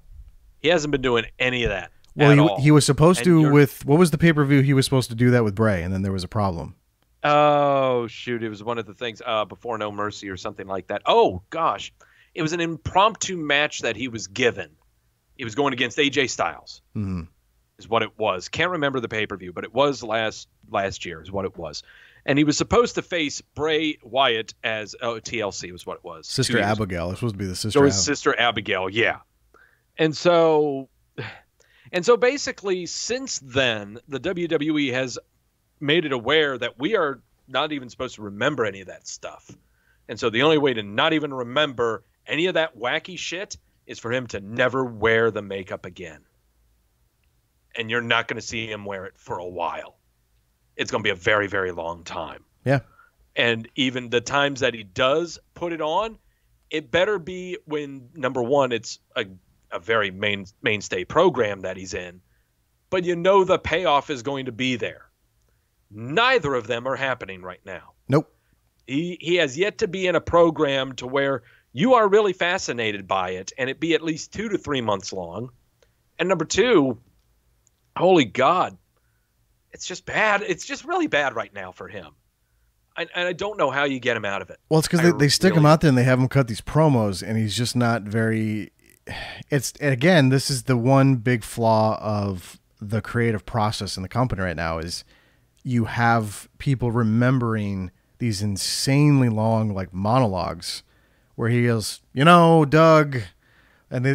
he hasn't been doing any of that. Well, he was supposed to with what was the pay-per-view? He was supposed to do that with Bray, and then there was a problem. Oh shoot! It was one of the things before No Mercy or something like that. Oh gosh. It was an impromptu match that he was given. He was going against AJ Styles, is what it was. Can't remember the pay-per-view, but it was last year is what it was. And he was supposed to face Bray Wyatt as TLC was what it was. Sister Abigail. It's supposed to be the sister. So his sister Abigail, yeah. And so basically, since then, the WWE has made it aware that we are not even supposed to remember any of that stuff. And so the only way to not even remember any of that wacky shit is for him to never wear the makeup again. And you're not going to see him wear it for a while. it's going to be a very, very long time. Yeah. And even the times that he does put it on, it better be when, number one, it's a very mainstay program that he's in, but the payoff is going to be there. Neither of them are happening right now. Nope. He has yet to be in a program to where you are really fascinated by it, and it be at least 2 to 3 months long. And number two, holy God, it's just bad. It's just really bad right now for him. And I don't know how you get him out of it. Well, it's because they stick him out there and they have him cut these promos, and he's just not very. Again, this is the one big flaw of the creative process in the company right now is you have people remembering these insanely long like monologues where he goes, Doug, and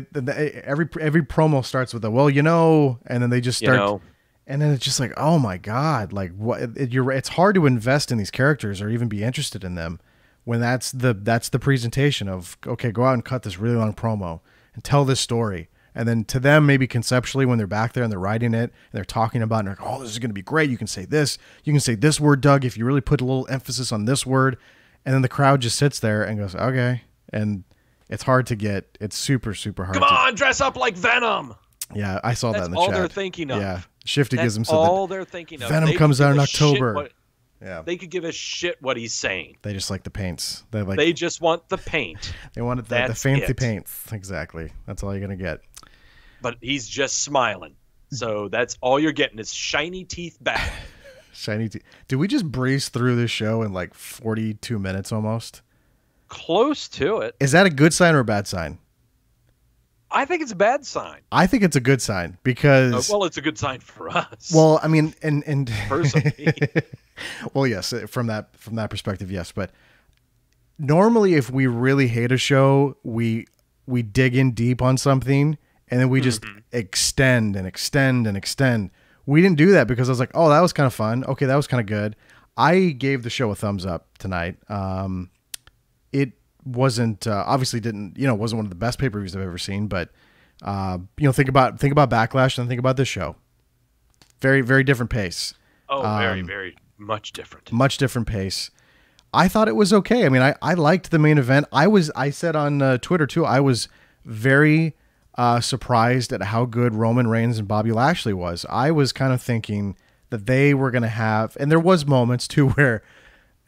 every promo starts with a and then they just start. And then it's just like, oh my God, like what? It's hard to invest in these characters or even be interested in them when that's the presentation of, okay, go out and cut this really long promo and tell this story. And then to them, maybe conceptually, when they're back there and they're writing it and they're talking about it, and they're like, oh, this is going to be great. You can say this word, Doug, if you really put a little emphasis on this word. And then the crowd just sits there and goes, okay. And it's hard to get. It's super, super hard. Come on, dress up like Venom. Yeah, I saw that in the chat. That's all they're thinking of. Yeah. Shifty gives him all they're thinking of. Venom comes out in October. Yeah, they could give a shit what he's saying. They just like the paints. They just want the paint. They want the fancy paints. Exactly. That's all you're gonna get. But he's just smiling. So that's all you're getting is shiny teeth back. Shiny teeth. Did we just breeze through this show in like 42 minutes almost? Close to it. Is that a good sign or a bad sign? I think it's a bad sign. I think it's a good sign because well, it's a good sign for us. Well, I mean, and personally, well, yes, from that perspective, yes. But normally, if we really hate a show, we dig in deep on something, and then we just extend and extend and extend. We didn't do that because I was like, oh, that was kind of fun. Okay, that was kind of good. I gave the show a thumbs up tonight. It wasn't obviously wasn't one of the best pay-per-views I've ever seen, but think about Backlash and think about this show. Very, very different pace. Oh, very, very much different. Much different pace. I thought it was okay. I mean, I liked the main event. I said on Twitter too, I was very surprised at how good Roman Reigns and Bobby Lashley was. I was kind of thinking that they were going to have, and there was moments too where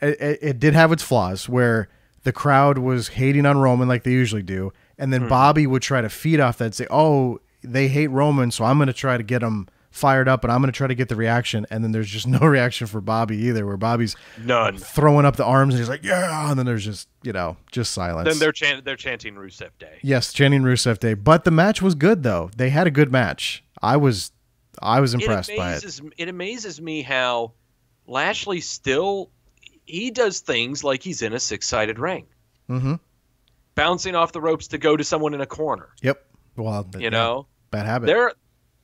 it did have its flaws, where the crowd was hating on Roman like they usually do. And then Bobby would try to feed off that and say, oh, they hate Roman, so I'm going to try to get them fired up and I'm going to try to get the reaction. And then there's just no reaction for Bobby either, where Bobby's none throwing up the arms and he's like, yeah. And then there's just, just silence. Then they're chanting Rusev Day. Yes, chanting Rusev Day. But the match was good, though. They had a good match. I was impressed by it. It amazes me how Lashley still... He does things like he's in a 6-sided ring. Mm-hmm. Bouncing off the ropes to go to someone in a corner. Yep. Well, bad habit. They're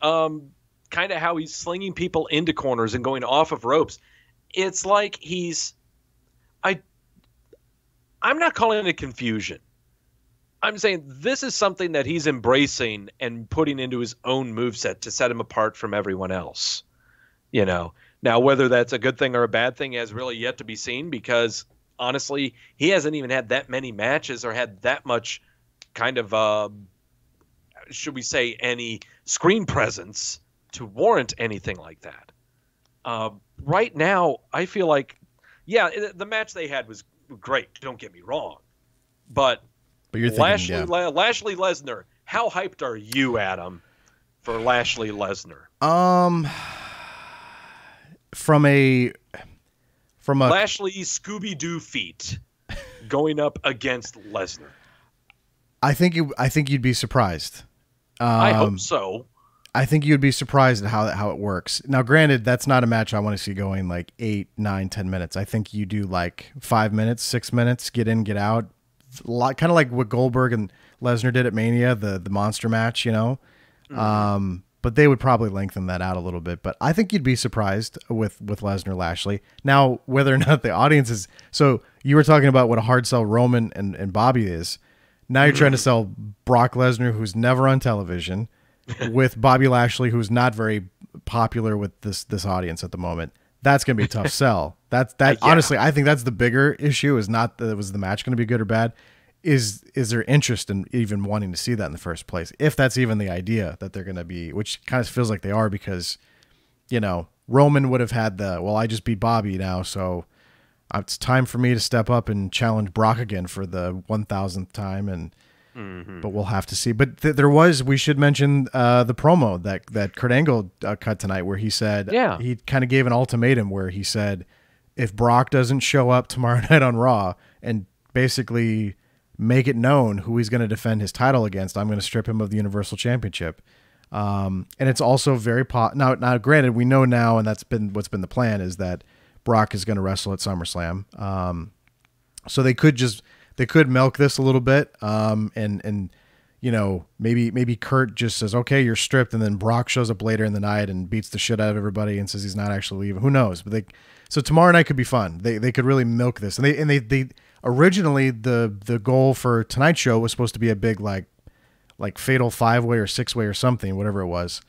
kind of how he's slinging people into corners and going off of ropes. It's like I'm not calling it confusion. I'm saying this is something that he's embracing and putting into his own moveset to set him apart from everyone else. Now, whether that's a good thing or a bad thing has really yet to be seen, because honestly, he hasn't even had that many matches or had that much kind of, should we say, any screen presence to warrant anything like that. Right now, I feel like, the match they had was great. Don't get me wrong. But you're thinking, Lashley Lesnar, how hyped are you, Adam, for Lashley Lesnar? From a Lashley Scooby-Doo feat going up against Lesnar. I think you'd be surprised. I hope so. I think you'd be surprised at how it works. Now, granted, that's not a match I want to see going like 8, 9, 10 minutes. I think you do like 5 minutes, 6 minutes, get in, get out. Kind of like what Goldberg and Lesnar did at Mania, the monster match, But they would probably lengthen that out a little bit. But I think you'd be surprised with Lesnar Lashley. Now, whether or not the audience is... So you were talking about what a hard sell Roman and Bobby is. Now you're trying to sell Brock Lesnar, who's never on television, with Bobby Lashley, who's not very popular with this audience at the moment. That's going to be a tough sell. Honestly, I think that's the bigger issue is not that was the match going to be good or bad. Is there interest in even wanting to see that in the first place? If that's even the idea that they're going to be, which kind of feels like they are because, Roman would have had I just beat Bobby now, so it's time for me to step up and challenge Brock again for the 1,000th time. But we'll have to see. But we should mention the promo that Kurt Angle cut tonight where he said, he kind of gave an ultimatum where he said, if Brock doesn't show up tomorrow night on Raw and basically make it known who he's going to defend his title against, I'm going to strip him of the Universal Championship. And it's also very now granted, we know now, and that's been what's been the plan, is that Brock is going to wrestle at SummerSlam. So they could milk this a little bit. And maybe Kurt just says, okay, you're stripped. And then Brock shows up later in the night and beats the shit out of everybody and says he's not actually leaving. Who knows? But so tomorrow night could be fun. They could really milk this. And they originally the goal for tonight's show was supposed to be a big, like fatal 5-way or 6-way or something, whatever it was.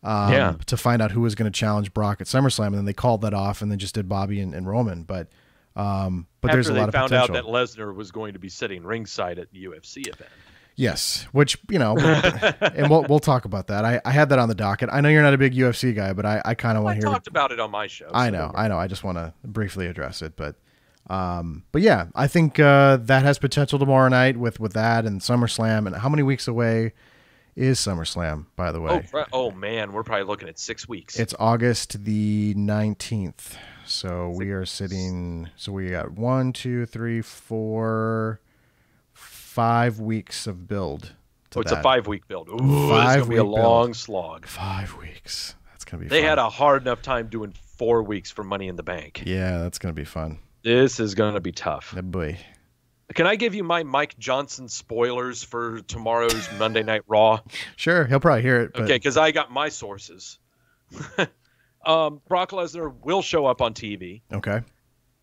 To find out who was going to challenge Brock at SummerSlam, and then they called that off and then just did Bobby and Roman. But there's a lot of potential. After they found out that Lesnar was going to be sitting ringside at the UFC event. Yes, which and we'll talk about that. I had that on the docket. I know you're not a big UFC guy, but I kind of want to hear. I talked about it on my show. I know. I just want to briefly address it, but yeah, I think that has potential tomorrow night with that and SummerSlam. And how many weeks away is SummerSlam, by the way? Oh man, we're probably looking at 6 weeks. It's August the 19th. So we are sitting. So we got 1, 2, 3, 4, 5 weeks of build. It's a 5-week build. Ooh, it's gonna be a long slog. 5 weeks. That's gonna be. They fun. had a hard enough time doing 4 weeks for Money in the Bank. Yeah, that's gonna be fun. This is gonna be tough. Oh boy. Can I give you my Mike Johnson spoilers for tomorrow's Monday Night Raw? Sure, he'll probably hear it. But... Okay, because I got my sources. Brock Lesnar will show up on TV. Okay.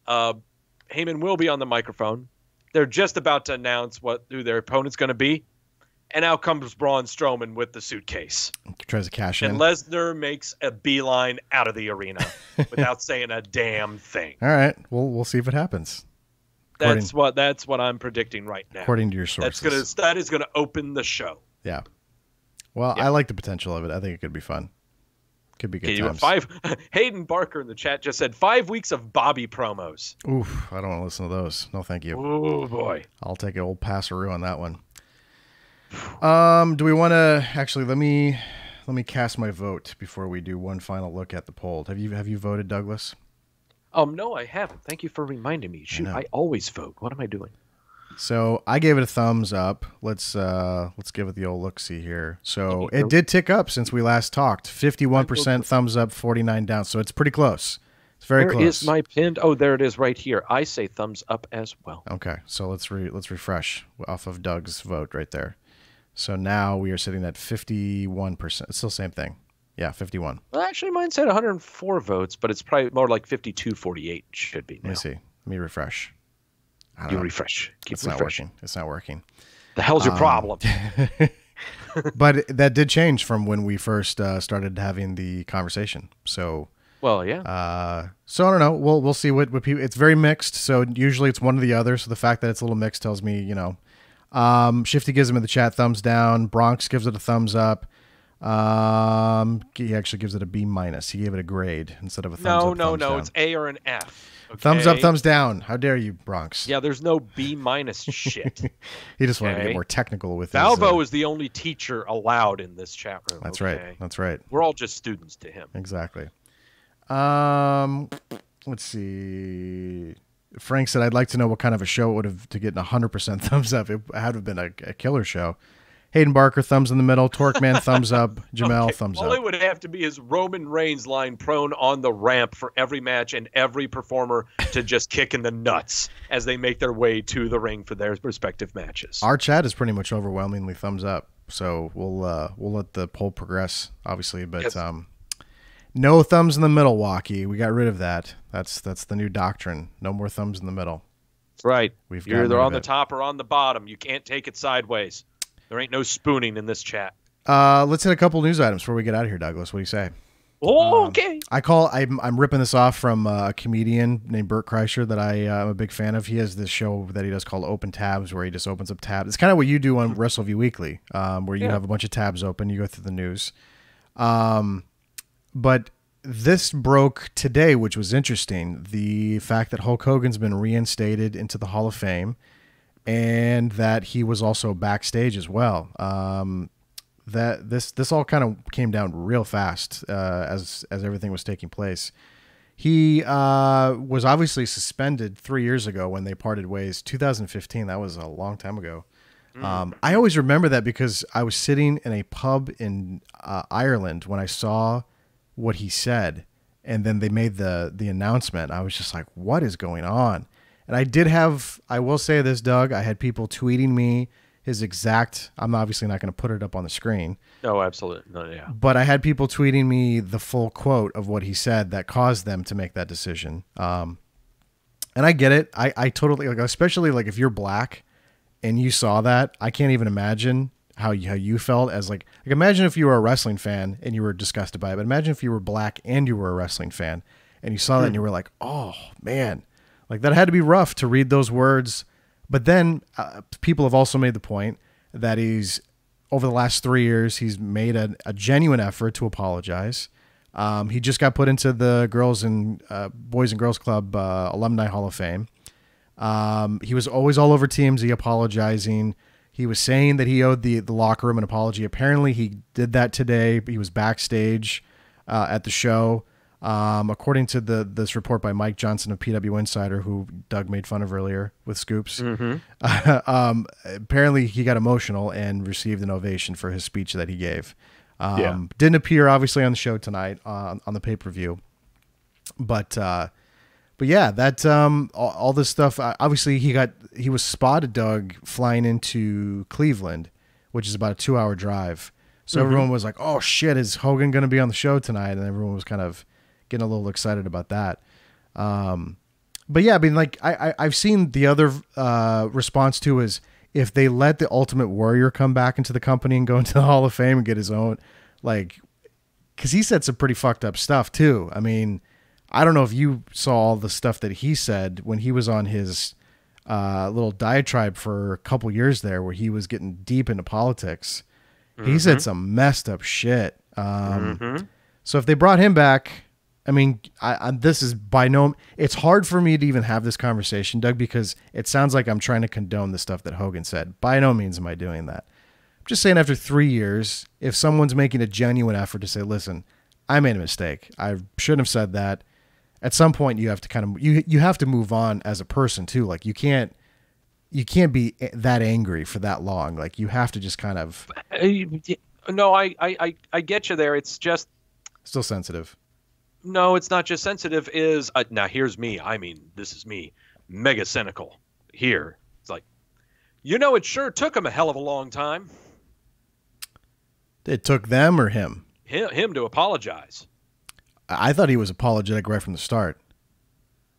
Heyman will be on the microphone. They're just about to announce who their opponent's going to be. And out comes Braun Strowman with the suitcase. Tries to cash in. And Lesnar makes a beeline out of the arena without saying a damn thing. All right. We'll see if it happens. That's what I'm predicting right now. According to your sources. That is gonna open the show. Yeah. Well, yeah. I like the potential of it. I think it could be fun. Could be good times. Hayden Barker in the chat just said 5 weeks of Bobby promos. Oof, I don't want to listen to those. No, thank you. Oh boy. I'll take an old passeroo on that one. Do we want to actually let me cast my vote before we do one final look at the poll. Have you voted, Douglas? No, I haven't. Thank you for reminding me. Shoot, I always vote. What am I doing? So I gave it a thumbs up. Let's give it the old look-see here. So it did tick up since we last talked. 51% thumbs up, 49 down. So it's pretty close. It's very close. Where is my pinned? Oh, there it is right here. I say thumbs up as well. Okay, so let's refresh off of Doug's vote right there. So now we are sitting at 51%. It's still the same thing. Yeah, 51. Well, actually, mine said 104 votes, but it's probably more like 52-48 should be now. Let me see. Let me refresh. Refresh. It's not working. It's not working. The hell's your problem? But that did change from when we first started having the conversation. So, well, yeah. So I don't know. We'll see what people. It's very mixed. So usually it's one or the other. So the fact that it's a little mixed tells me, Shifty gives him in the chat thumbs down. Bronx gives it a thumbs up. He actually gives it a B-. He gave it a grade instead of a thumbs up. No. It's A or an F. Okay? Thumbs up, thumbs down. How dare you, Bronx? Yeah, there's no B- shit. He just wanted to get more technical with Valvo is the only teacher allowed in this chat room. That's right. That's right. We're all just students to him. Exactly. Let's see. Frank said, I'd like to know what kind of a show it would have to get 100% thumbs up. It had to have been a killer show. Hayden Barker, thumbs in the middle. Torqueman, thumbs up. Jamel, thumbs up. All it would have to be is Roman Reigns lying prone on the ramp for every match and every performer to just kick in the nuts as they make their way to the ring for their respective matches. Our chat is pretty much overwhelmingly thumbs up. So we'll let the poll progress, obviously. But yes. No thumbs in the middle, Walkie. We got rid of that. That's the new doctrine. No more thumbs in the middle. That's right. You're either on the top or on the bottom. You can't take it sideways. There ain't no spooning in this chat. Let's hit a couple news items before we get out of here, Douglas. What do you say? Oh, okay. I'm ripping this off from a comedian named Bert Kreischer that I'm a big fan of. He has this show that he does called Open Tabs, where he just opens up tabs. It's kind of what you do on Wrestleview Weekly, where you have a bunch of tabs open, you go through the news. But this broke today, which was interesting. The fact that Hulk Hogan's been reinstated into the Hall of Fame, and that he was also backstage as well. That this all kind of came down real fast as everything was taking place. He was obviously suspended 3 years ago when they parted ways. 2015, that was a long time ago. I always remember that because I was sitting in a pub in Ireland when I saw what he said, and then they made the announcement. I was just like, what is going on? And I will say this, Doug, I had people tweeting me his exact, I'm obviously not going to put it up on the screen. No, absolutely. No, yeah. But I had people tweeting me the full quote of what he said that caused them to make that decision. And I get it. I totally, like, especially like if you're black and you saw that, I can't even imagine how you felt as like imagine if you were a wrestling fan and you were disgusted by it, but imagine if you were black and you were a wrestling fan and you saw that and you were like, oh man, like that had to be rough to read those words. But then people have also made the point that he's, over the last 3 years, he's made a genuine effort to apologize. He just got put into the Boys and Girls Club Alumni Hall of Fame. He was always all over TMZ apologizing. He was saying that he owed the locker room an apology. Apparently, he did that today. He was backstage at the show. According to this report by Mike Johnson of PW Insider, who Doug made fun of earlier with Scoops, apparently he got emotional and received an ovation for his speech that he gave. Didn't appear obviously on the show tonight on the pay-per-view, but yeah, that all this stuff. Obviously, he was spotted, Doug, flying into Cleveland, which is about a 2-hour drive. So everyone was like, "Oh shit, is Hogan going to be on the show tonight?" And everyone was kind of getting a little excited about that. But yeah, I mean, like I've seen the other response to is if they let the Ultimate Warrior come back into the company and go into the Hall of Fame and get his own, like, because he said some pretty fucked up stuff too. I mean, I don't know if you saw all the stuff that he said when he was on his little diatribe for a couple years there, where he was getting deep into politics. He said some messed up shit. So if they brought him back, I mean, this is it's hard for me to even have this conversation, Doug, because it sounds like I'm trying to condone the stuff that Hogan said. By no means am I doing that. I'm just saying after 3 years, if someone's making a genuine effort to say, listen, I made a mistake, I shouldn't have said that. At some point you have to kind of, you have to move on as a person too. Like you can't be that angry for that long. Like you have to just kind of. No, I get you there. It's just still sensitive. No, it's not just sensitive. Now here's me. I mean, this is me, mega cynical here. It's like, it sure took him a hell of a long time. It took them or him? Him to apologize. I thought he was apologetic right from the start,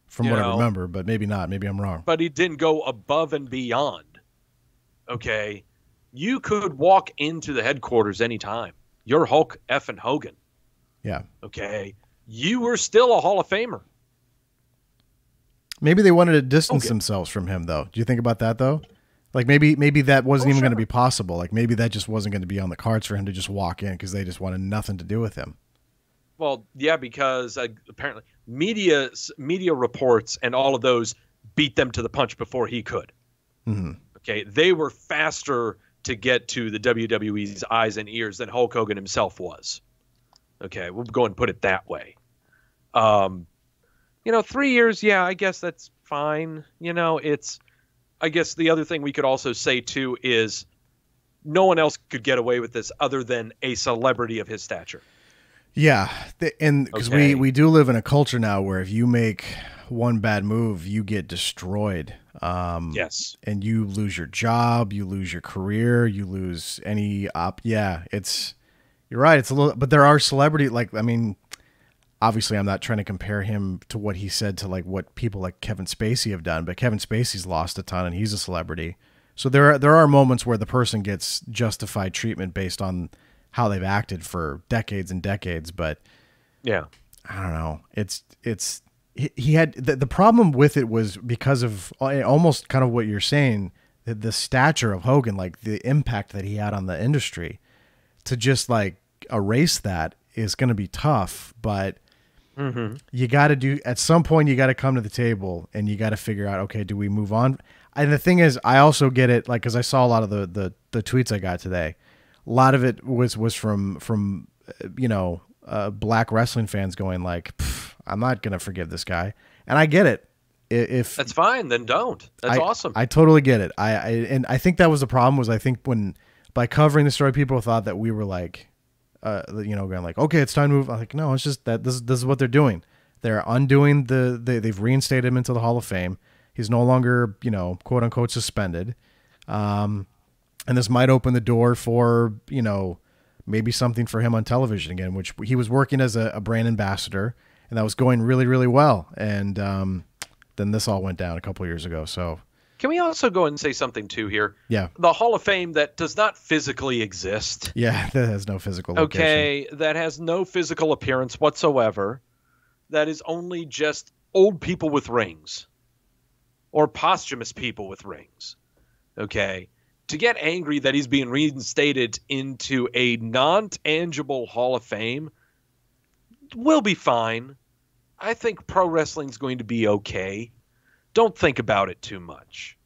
from what I remember, but maybe not. Maybe I'm wrong. But he didn't go above and beyond. Okay, you could walk into the headquarters anytime. You're Hulk effing Hogan. Yeah. Okay. You were still a Hall of Famer. Maybe they wanted to distance themselves from him, though. Do you think about that, though? Like maybe that wasn't even going to be possible. Like maybe that just wasn't going to be on the cards for him to just walk in because they just wanted nothing to do with him. Well, yeah, because apparently media reports and all of those beat them to the punch before he could. Okay, they were faster to get to the WWE's eyes and ears than Hulk Hogan himself was. Okay, we'll go and put it that way. 3 years, yeah, I guess that's fine. I guess the other thing we could also say too is no one else could get away with this other than a celebrity of his stature. Yeah, and because we do live in a culture now where if you make one bad move, you get destroyed. Yes. And you lose your job, you lose your career, you lose any yeah, you're right. It's a little, but there are celebrity, like, I mean, obviously I'm not trying to compare him to what he said to like what people like Kevin Spacey have done, but Kevin Spacey's lost a ton and he's a celebrity. So there are moments where the person gets justified treatment based on how they've acted for decades and decades. But Yeah. I don't know. He had the problem with it was because of almost kind of what you're saying, the stature of Hogan, like the impact that he had on the industry. To just like erase that is going to be tough, but you got to do at some point. You got to come to the table and you got to figure out, okay, do we move on? And the thing is, I also get it, like, because I saw a lot of the tweets I got today. A lot of it was from black wrestling fans going like, I'm not going to forgive this guy. And I get it. If that's fine, then don't. That's awesome. I totally get it. And I think that was the problem was I think when by covering the story, people thought that we were like, going like, okay, it's time to move. I'm like, no, it's just that this is what they're doing. They're undoing they've reinstated him into the Hall of Fame. He's no longer, quote unquote suspended. And this might open the door for, maybe something for him on television again, which he was working as a brand ambassador, and that was going really, really well. And then this all went down a couple of years ago. So can we also go and say something too here? Yeah. The Hall of Fame that does not physically exist. Yeah, that has no physical location. Okay, that has no physical appearance whatsoever. That is only just old people with rings. Or posthumous people with rings. Okay? To get angry that he's being reinstated into a non-tangible Hall of Fame will be fine. I think pro wrestling's going to be okay. Don't think about it too much.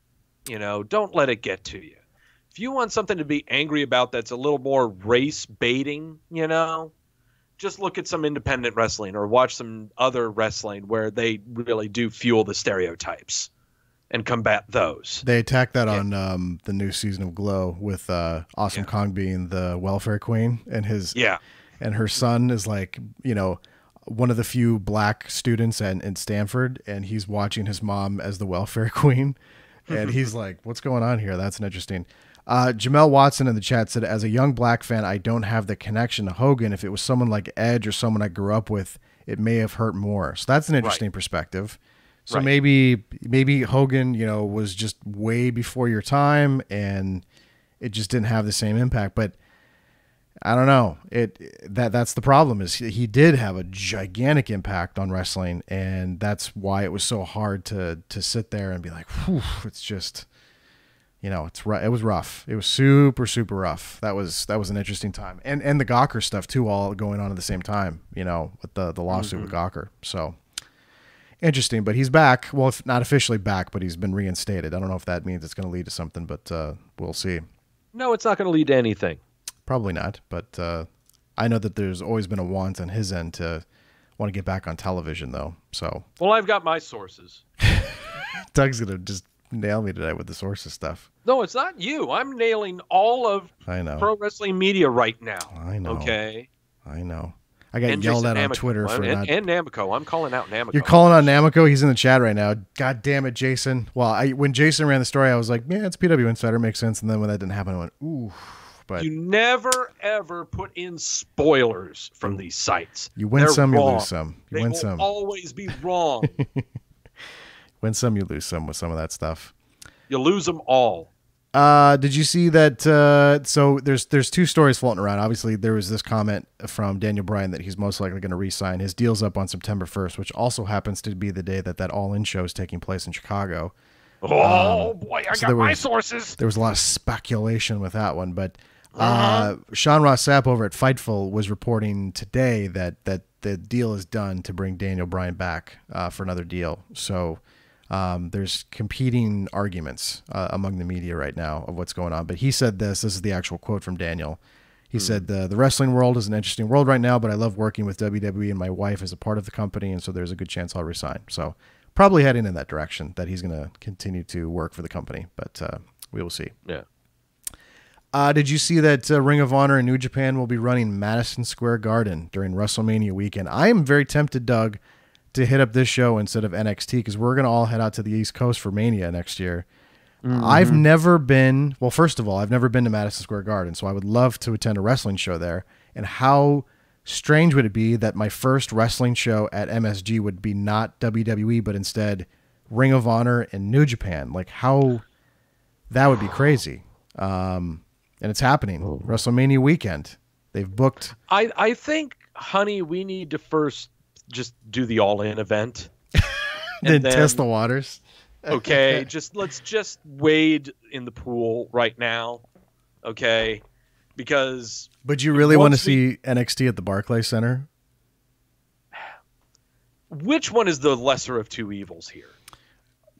Don't let it get to you. If you want something to be angry about that's a little more race baiting, just look at some independent wrestling or watch some other wrestling where they really do fuel the stereotypes and combat those. They attacked that on the new season of Glow with Awesome Kong being the welfare queen, and and her son is like, one of the few black students in Stanford, and he's watching his mom as the welfare queen, and he's like, what's going on here? That's an interesting. Jamel Watson in the chat said, as a young black fan, I don't have the connection to Hogan. If it was someone like Edge or someone I grew up with, it may have hurt more. So that's an interesting perspective. So maybe Hogan, was just way before your time and it just didn't have the same impact. But I don't know. That's the problem is he did have a gigantic impact on wrestling, and that's why it was so hard to sit there and be like, whew, it's just, it was rough. It was super, super rough. That was an interesting time. And the Gawker stuff too, all going on at the same time, with the lawsuit with Gawker. So interesting, but he's back. Well, if not officially back, but he's been reinstated. I don't know if that means it's going to lead to something, but we'll see. No, it's not going to lead to anything. Probably not, but I know that there's always been a want on his end to want to get back on television, though. So, well, I've got my sources. Doug's going to just nail me today with the sources stuff. No, it's not you. I'm nailing all of pro wrestling media right now. I know. Okay. I know. I got yelled at on Twitter for not... And Namco. I'm calling out Namco. You're calling out Namco? He's in the chat right now. God damn it, Jason. Well, when Jason ran the story, I was like, yeah, it's PW Insider. Makes sense. And then when that didn't happen, I went, ooh. But you never, ever put in spoilers from these sites. You win some, you lose some. They will always be wrong. Win some, you lose some with some of that stuff. You lose them all. Did you see that? So there's two stories floating around. Obviously, there was this comment from Daniel Bryan that he's most likely going to re-sign. His deal's up on September 1st, which also happens to be the day that All-In show is taking place in Chicago. Oh, boy, I got my sources. There was a lot of speculation with that one, but Sean Ross Sapp over at Fightful was reporting today that the deal is done to bring Daniel Bryan back for another deal. So there's competing arguments among the media right now of what's going on. But he said this is the actual quote from Daniel. He said, the wrestling world is an interesting world right now, but I love working with WWE, and my wife is a part of the company, and so there's a good chance I'll resign. So probably heading in that direction, that he's going to continue to work for the company, but we will see. Yeah. Did you see that Ring of Honor and New Japan will be running Madison Square Garden during WrestleMania weekend? I am very tempted, Doug, to hit up this show instead of NXT, because we're going to all head out to the East Coast for Mania next year. I've never been, well, first of all, I've never been to Madison Square Garden, so I would love to attend a wrestling show there. And how strange would it be that my first wrestling show at MSG would be not WWE, but instead Ring of Honor and New Japan? Like, how that would be crazy. And it's happening WrestleMania weekend. They've booked. I think honey, we need to first just do the All-In event. Then test the waters. Okay, let's just wade in the pool right now. Okay, because. But you really want to see NXT at the Barclays Center? Which one is the lesser of two evils here?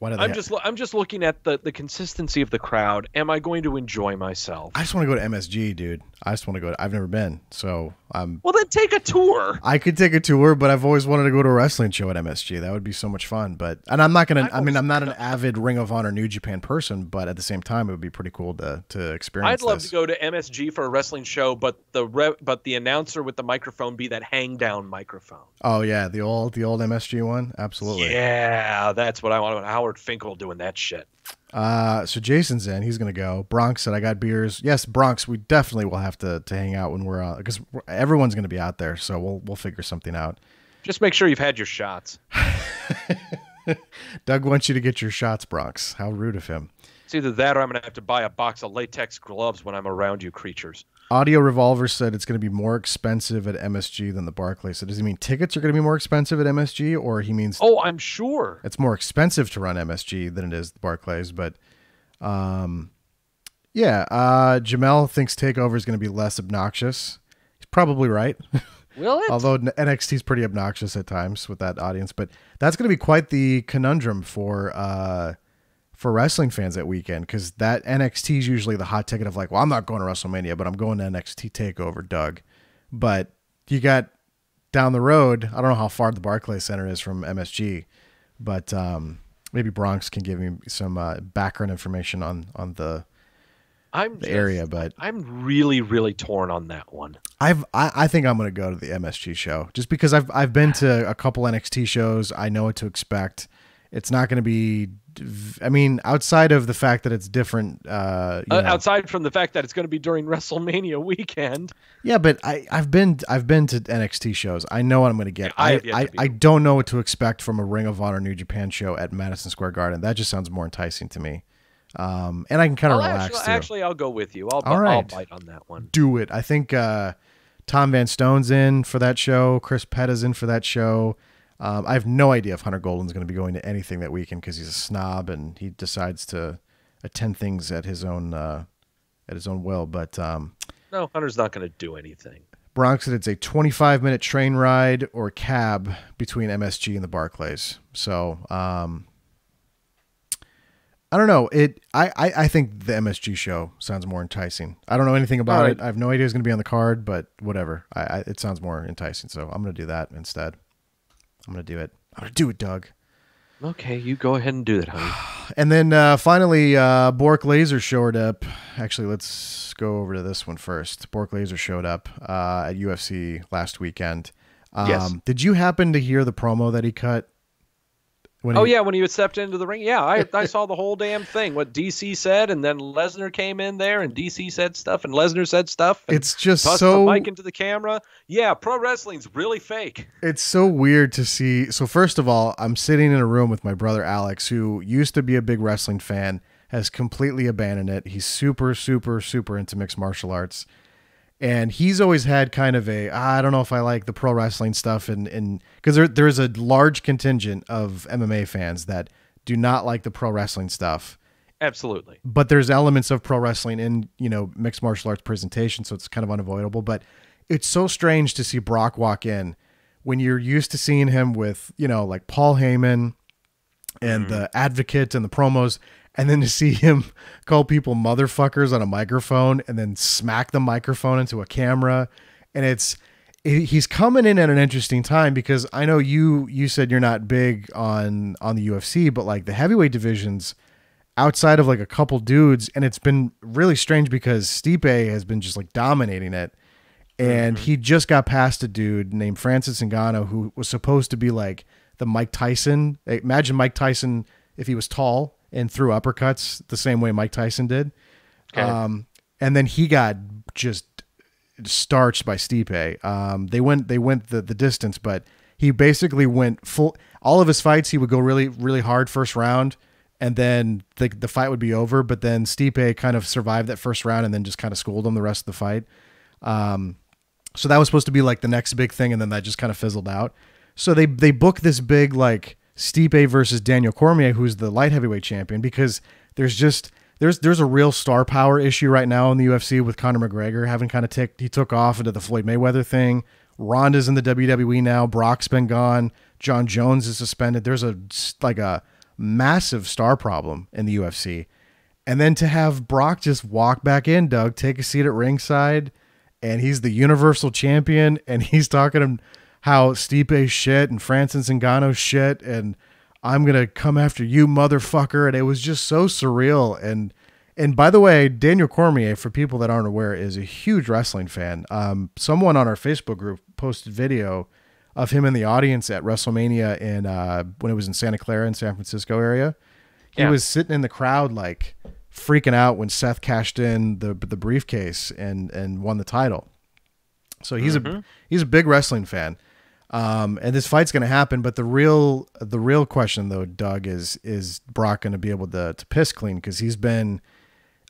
I'm just looking at the consistency of the crowd. Am I going to enjoy myself? I just want to go to MSG, dude. I just want to go. I've never been, so I'm. Well, then take a tour. I could take a tour, but I've always wanted to go to a wrestling show at MSG. That would be so much fun. And I'm not gonna. I'm not an avid Ring of Honor New Japan person, but at the same time, it would be pretty cool to experience. I'd love to go to MSG for a wrestling show, but the announcer with the microphone be that hang down microphone. Oh yeah, the old MSG one, absolutely. Yeah, that's what I want. Howard Finkel doing that shit. So Jason's in. He's gonna go. Bronx said, "I got beers." Yes, Bronx. We definitely will have to hang out when we're because everyone's gonna be out there. So we'll figure something out. Just make sure you've had your shots. Doug wants you to get your shots, Bronx. How rude of him. It's either that or I'm gonna have to buy a box of latex gloves when I'm around you creatures. Audio Revolver said it's going to be more expensive at MSG than the Barclays. So does he mean tickets are going to be more expensive at MSG, or he means? Oh, I'm sure it's more expensive to run MSG than it is the Barclays. But, Jamel thinks Takeover is going to be less obnoxious. He's probably right. Will it? Although NXT is pretty obnoxious at times with that audience, but that's going to be quite the conundrum for wrestling fans that weekend, because that NXT is usually the hot ticket of like, well, I'm not going to WrestleMania, but I'm going to NXT TakeOver, Doug. But you got down the road, I don't know how far the Barclays Center is from MSG, but maybe Bronx can give me some background information on the area. But I'm really, really torn on that one. I think I'm going to go to the MSG show just because I've been to a couple NXT shows. I know what to expect. It's not going to be. I mean, outside of the fact that it's different, outside from the fact that it's going to be during WrestleMania weekend. Yeah, but I've been to NXT shows. I know what I'm going to get. I don't know what to expect from a Ring of Honor New Japan show at Madison Square Garden. That just sounds more enticing to me. And I can kind of relax too. Actually, I'll go with you. I'll bite on that one. Do it. I think Tom Van Stone's in for that show. Chris Petta's in for that show. I have no idea if Hunter Golden's going to be going to anything that weekend because he's a snob and he decides to attend things at his own will. But no, Hunter's not going to do anything. Bronx said it's a 25-minute train ride or cab between MSG and the Barclays. So I don't know. I think the MSG show sounds more enticing. I don't know anything about it. I have no idea who's going to be on the card, but whatever. It sounds more enticing. So I'm going to do that instead. I'm going to do it. I'm going to do it, Doug. Okay, you go ahead and do that, honey. And then finally, Bork Laser showed up. Actually, let's go over to this one first. Bork Laser showed up at UFC last weekend. Yes. Did you happen to hear the promo that he cut? When he stepped into the ring. Yeah, I saw the whole damn thing. What DC said, and then Lesnar came in there, and DC said stuff, and Lesnar said stuff. It's just tossed so the mic into the camera. Yeah, pro wrestling's really fake. It's so weird to see. So first of all, I'm sitting in a room with my brother Alex, who used to be a big wrestling fan, has completely abandoned it. He's super, super, super into mixed martial arts. And he's always had kind of I don't know if I like the pro wrestling stuff, and because there's a large contingent of MMA fans that do not like the pro wrestling stuff. Absolutely. But there's elements of pro wrestling in, mixed martial arts presentation, so it's kind of unavoidable. But it's so strange to see Brock walk in when you're used to seeing him with, like Paul Heyman and the Advocate and the promos. And then to see him call people motherfuckers on a microphone and then smack the microphone into a camera. And he's coming in at an interesting time because I know you said you're not big on the UFC, but like the heavyweight divisions outside of like a couple dudes. And it's been really strange because Stipe has been just like dominating it. And he just got past a dude named Francis Ngannou who was supposed to be like the Mike Tyson. Imagine Mike Tyson if he was tall and threw uppercuts the same way Mike Tyson did. Okay. And then he got just starched by Stipe. They went the distance, but he basically went full. All of his fights, he would go really, really hard first round, and then the fight would be over. But then Stipe kind of survived that first round and then just kind of schooled him the rest of the fight. So that was supposed to be like the next big thing, and then that just kind of fizzled out. So they book this big like Stipe versus Daniel Cormier, who's the light heavyweight champion, because there's a real star power issue right now in the UFC with Conor McGregor having kind of he took off into the Floyd Mayweather thing. Ronda's in the WWE now. Brock's been gone. John Jones is suspended. There's a massive star problem in the UFC. And then to have Brock just walk back in, Doug, take a seat at ringside, and he's the Universal Champion, and he's talking how Stipe's shit and Francis Ngannou's shit, and I'm going to come after you, motherfucker. And it was just so surreal. And by the way, Daniel Cormier, for people that aren't aware, is a huge wrestling fan. Someone on our Facebook group posted video of him in the audience at WrestleMania when it was in Santa Clara in San Francisco area. He was sitting in the crowd like freaking out when Seth cashed in the briefcase and won the title. So he's a big wrestling fan. And this fight's going to happen, but the real question though, Doug, is Brock going to be able to piss clean? Because he's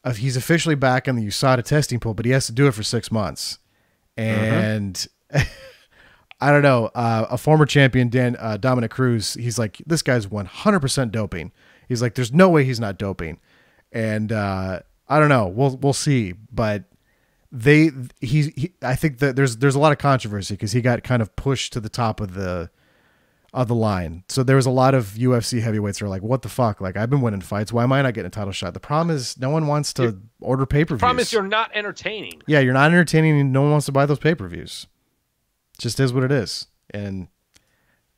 officially back in the USADA testing pool, but he has to do it for 6 months. And I don't know, a former champion, Dominic Cruz, he's like, this guy's 100% doping. He's like, there's no way he's not doping. And I don't know, we'll see, but I think that there's a lot of controversy because he got kind of pushed to the top of the line. So there was a lot of UFC heavyweights that are like, what the fuck? Like, I've been winning fights. Why am I not getting a title shot? The problem is no one wants to order pay-per-views. The problem is you're not entertaining. Yeah, you're not entertaining and no one wants to buy those pay-per-views. It just is what it is. And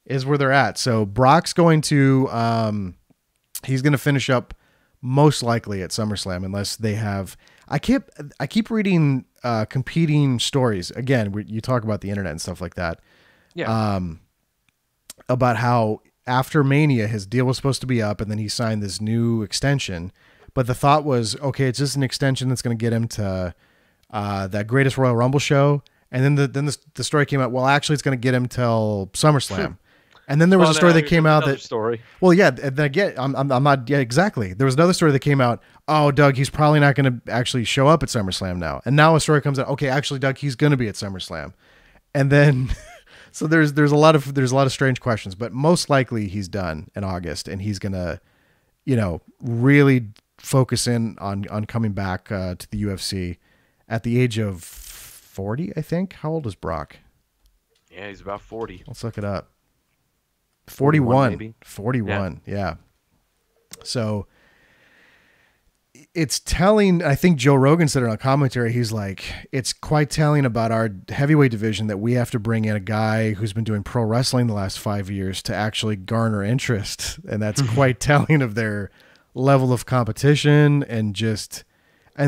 is where they're at. So Brock's going to he's going to finish up most likely at SummerSlam unless they have I keep reading competing stories. Again, you talk about the internet and stuff like that. Yeah. About how after Mania, his deal was supposed to be up, and then he signed this new extension. But the thought was, okay, it's just an extension that's going to get him to that Greatest Royal Rumble show. And then the story came out, well, actually, it's going to get him till SummerSlam. And then there was a story that came out that story. Well, yeah, and then again, I'm not. Yeah, exactly. There was another story that came out. Oh, Doug, he's probably not going to actually show up at SummerSlam now. And now a story comes out. Okay, actually, Doug, he's going to be at SummerSlam. And then, so there's a lot of strange questions. But most likely, he's done in August, and he's going to, really focus in on coming back to the UFC at the age of 40. I think. How old is Brock? Yeah, he's about 40. Let's look it up. 41 maybe. 41. Yeah. So it's telling, I think Joe Rogan said it on commentary. He's like, it's quite telling about our heavyweight division that we have to bring in a guy who's been doing pro wrestling the last 5 years to actually garner interest. And that's quite telling of their level of competition and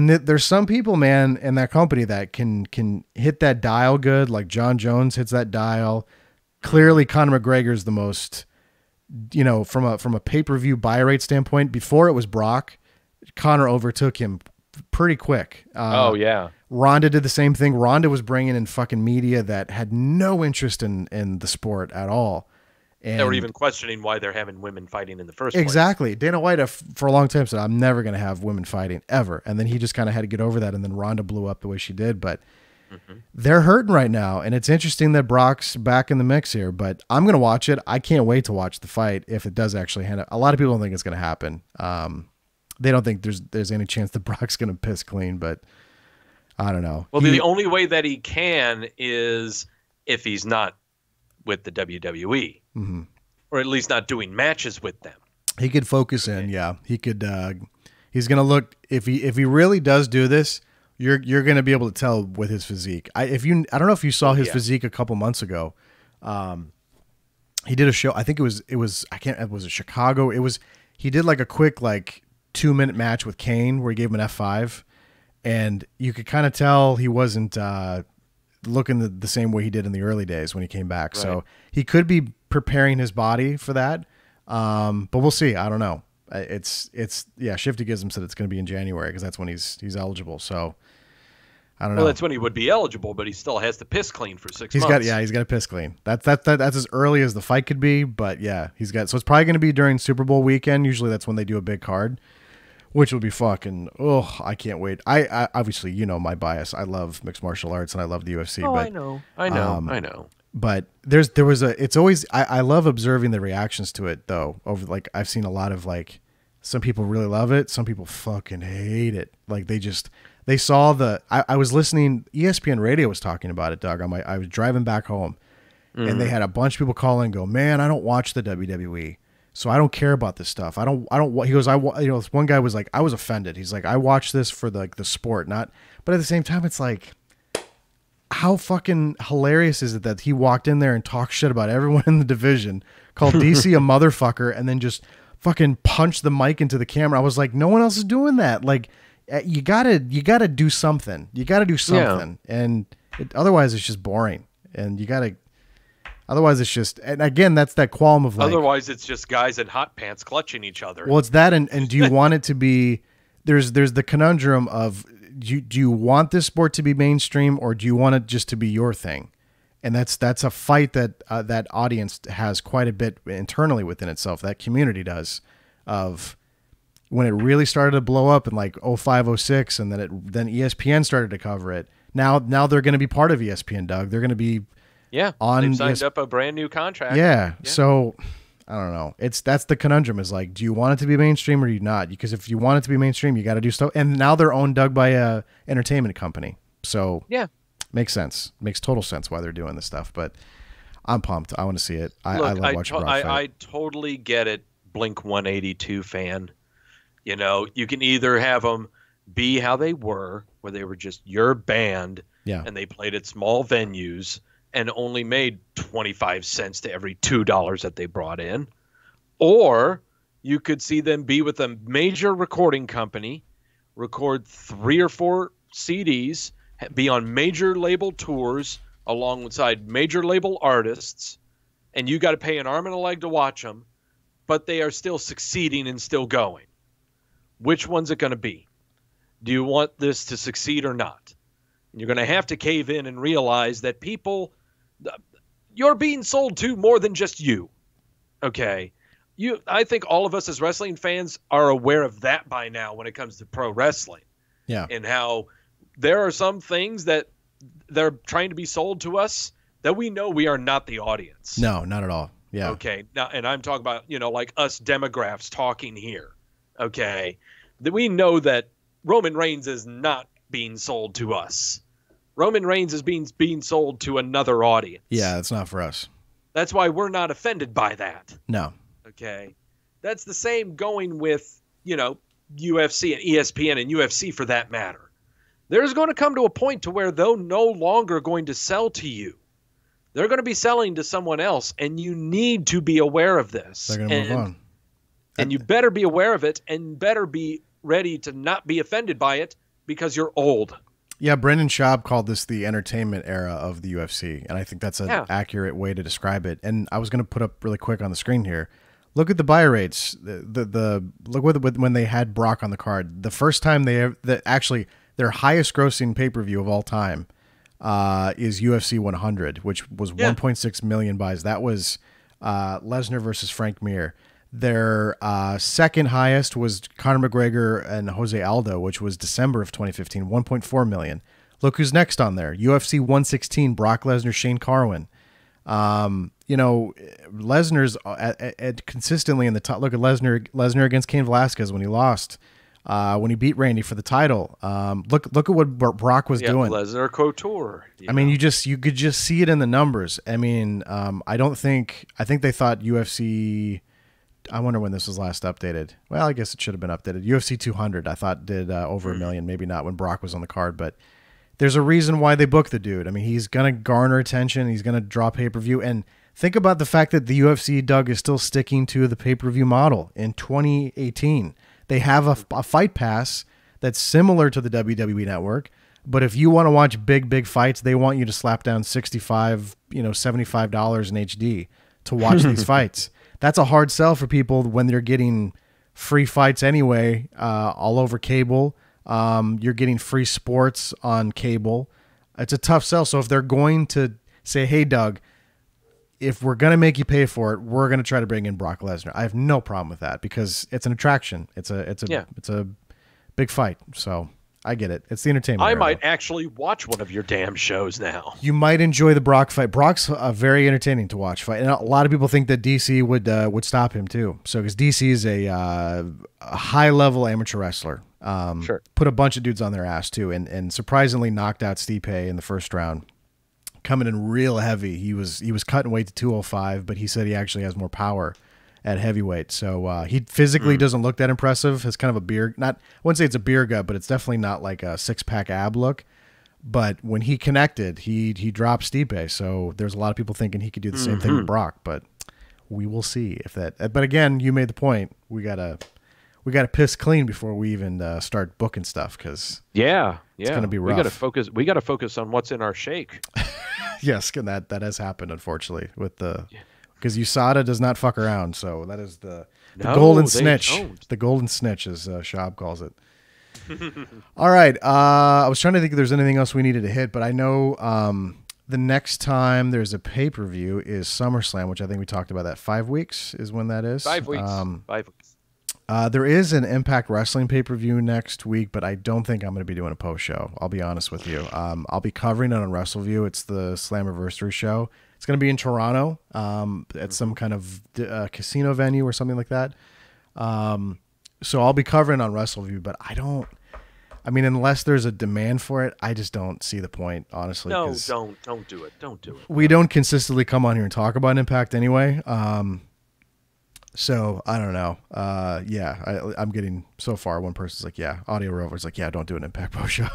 there's some people, man, in that company that can hit that dial good. Like John Jones hits that dial. Clearly, Conor McGregor is the most, from a pay-per-view buy rate standpoint. Before it was Brock, Conor overtook him pretty quick. Oh yeah, Ronda did the same thing. Ronda was bringing in fucking media that had no interest in the sport at all. And they were even questioning why they're having women fighting in the first place. Exactly. Dana White for a long time said, "I'm never going to have women fighting ever," and then he just kind of had to get over that. And then Ronda blew up the way she did, but. They're hurting right now, and it's interesting that Brock's back in the mix here, but I'm going to watch it. I can't wait to watch the fight if it does actually happen. A lot of people don't think it's going to happen. They don't think there's any chance that Brock's going to piss clean, but I don't know. Well, the only way that he can is if he's not with the WWE, or at least not doing matches with them. He could focus in, yeah. He could. He's going to look, if he really does do this, You're going to be able to tell with his physique. I don't know if you saw his physique a couple months ago. He did a show. I think it was was it Chicago? He did like a quick 2-minute match with Kane where he gave him an F5, and you could kind of tell he wasn't looking the same way he did in the early days when he came back. Right. So he could be preparing his body for that. But we'll see. I don't know. Shifty Gizm said it's going to be in January because that's when he's eligible. So I don't know. Well, that's when he would be eligible, but he still has to piss clean for 6 months. He's got to piss clean. That's as early as the fight could be, but yeah, so it's probably going to be during Super Bowl weekend. Usually that's when they do a big card. which would be fucking. Oh, I can't wait. I obviously, you know my bias. I love mixed martial arts and I love the UFC. Oh, but I know. But there was a. It's always. I love observing the reactions to it though. Over like I've seen a lot of like. Some people really love it. Some people fucking hate it. Like they saw the. I was listening. ESPN Radio was talking about it, Doug. I was driving back home, and they had a bunch of people call and go, "Man, I don't watch the WWE, so I don't care about this stuff. I don't. He goes, this one guy was like, I was offended. He's like, I watch this for the sport, not. But at the same time, it's like, how fucking hilarious is it that he walked in there and talked shit about everyone in the division, called DC a motherfucker, and then just fucking punch the mic into the camera. I was like, no one else is doing that. Like, you gotta do something. You gotta do something, and otherwise it's just boring. And otherwise it's just. And again, that's that qualm of like. Otherwise, it's just guys in hot pants clutching each other. Well, it's that, and do you want it to be? There's the conundrum of do you want this sport to be mainstream or do you want it just to be your thing? And that's a fight that that audience has quite a bit internally within itself. That community does, of when it really started to blow up in like 05, 06, and then ESPN started to cover it. Now they're going to be part of ESPN, Doug. They're going to be on. They've signed up a brand new contract. Yeah. So I don't know. That's the conundrum. Is like, do you want it to be mainstream or do you not? Because if you want it to be mainstream, you got to do stuff. And now they're owned, Doug, by a entertainment company. So yeah. Makes sense. Makes total sense why they're doing this stuff, but I'm pumped. I want to see it. I love watching Brock fight. I totally get it, Blink 182 fan. You know, you can either have them be how they were, where they were just your band, and they played at small venues and only made 25 cents to every $2 that they brought in, or you could see them be with a major recording company, record 3 or 4 CDs, be on major label tours alongside major label artists, and you got to pay an arm and a leg to watch them, but they are still succeeding and still going. Which one's it going to be? Do you want this to succeed or not? You're going to have to cave in and realize that people, you're being sold to more than just you. Okay. I think all of us as wrestling fans are aware of that by now when it comes to pro wrestling. Yeah. And how there are some things that they're trying to be sold to us that we know we are not the audience. No, not at all. Yeah. Okay. Now, and I'm talking about, like us demographs talking here. Okay. That we know that Roman Reigns is not being sold to us. Roman Reigns is being sold to another audience. Yeah, it's not for us. That's why we're not offended by that. No. Okay. That's the same going with, UFC and ESPN and UFC for that matter. There's going to come to a point to where they're no longer going to sell to you. They're going to be selling to someone else, and you need to be aware of this. They're going to move on. And you better be aware of it and better be ready to not be offended by it because you're old. Yeah, Brendan Schaub called this the entertainment era of the UFC, and I think that's an accurate way to describe it. And I was going to put up really quick on the screen here. Look at the buy rates. Look when they had Brock on the card. The first time actually their highest grossing pay-per-view of all time is UFC 100, which was 1.6 million buys. That was Lesnar versus Frank Mir. Their second highest was Conor McGregor and Jose Aldo, which was December of 2015, 1.4 million. Look who's next on there. UFC 116, Brock Lesnar, Shane Carwin. Lesnar's at consistently in the top. Look at Lesnar against Cain Velasquez when he lost. When he beat Randy for the title. Look at what Brock was doing. Lesnar Couture. I mean, you could just see it in the numbers. I mean, I think they thought UFC. I wonder when this was last updated. Well, I guess it should have been updated. UFC 200, I thought, did over 1 million. Maybe not when Brock was on the card, but there's a reason why they booked the dude. I mean, he's going to garner attention. He's going to draw pay-per-view. And think about the fact that the UFC, Doug, is still sticking to the pay-per-view model in 2018. They have a fight pass that's similar to the WWE network. But if you want to watch big fights, they want you to slap down $65, $75 in HD to watch these fights. That's a hard sell for people when they're getting free fights anyway, all over cable. You're getting free sports on cable. It's a tough sell. So if they're going to say, hey, Doug, if we're gonna make you pay for it, we're gonna try to bring in Brock Lesnar. I have no problem with that because it's an attraction. It's a big fight. So I get it. It's the entertainment. I might actually watch one of your damn shows now. You might enjoy the Brock fight. Brock's very entertaining to watch fight, and a lot of people think that DC would stop him too. So because DC is a high level amateur wrestler, Sure. put a bunch of dudes on their ass too, and surprisingly knocked out Stipe in the first round. Coming in real heavy. He was cutting weight to 205, but he said he actually has more power at heavyweight. So he physically doesn't look that impressive. Has kind of a beer, I wouldn't say it's a beer gut, but it's definitely not like a 6-pack ab look. But when he connected, he dropped Stipe. So there's a lot of people thinking he could do the same thing with Brock, but we will see if that. But again, you made the point. We gotta piss clean before we even start booking stuff because it's gonna be rough. We gotta focus on what's in our shake. Yes, and that has happened, unfortunately, with because USADA does not fuck around. So that is the golden snitch. Don't. The golden snitch, as Shab calls it. All right. I was trying to think if there's anything else we needed to hit, but I know the next time there's a pay-per-view is SummerSlam, which I think we talked about that. 5 weeks is when that is. 5 weeks. 5 weeks. There is an Impact Wrestling pay-per-view next week, but I don't think I'm going to be doing a post-show. I'll be honest with you. I'll be covering it on Wrestleview. It's the Slammiversary show. It's going to be in Toronto at some kind of casino venue or something like that. So I'll be covering on Wrestleview, but I mean, unless there's a demand for it, I just don't see the point, honestly. No, don't do it. Don't do it. We don't consistently come on here and talk about Impact anyway. So I don't know. I'm getting so far. One person's like, yeah, Audio Rover's like, yeah, don't do an Impact Post show.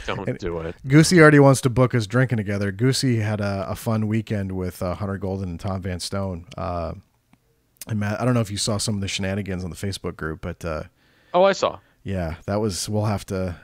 Don't do it. Goosey already wants to book us drinking together. Goosey had a fun weekend with Hunter Golden and Tom Van Stone. And Matt, I don't know if you saw some of the shenanigans on the Facebook group, but I saw. Yeah, that was. We'll have to.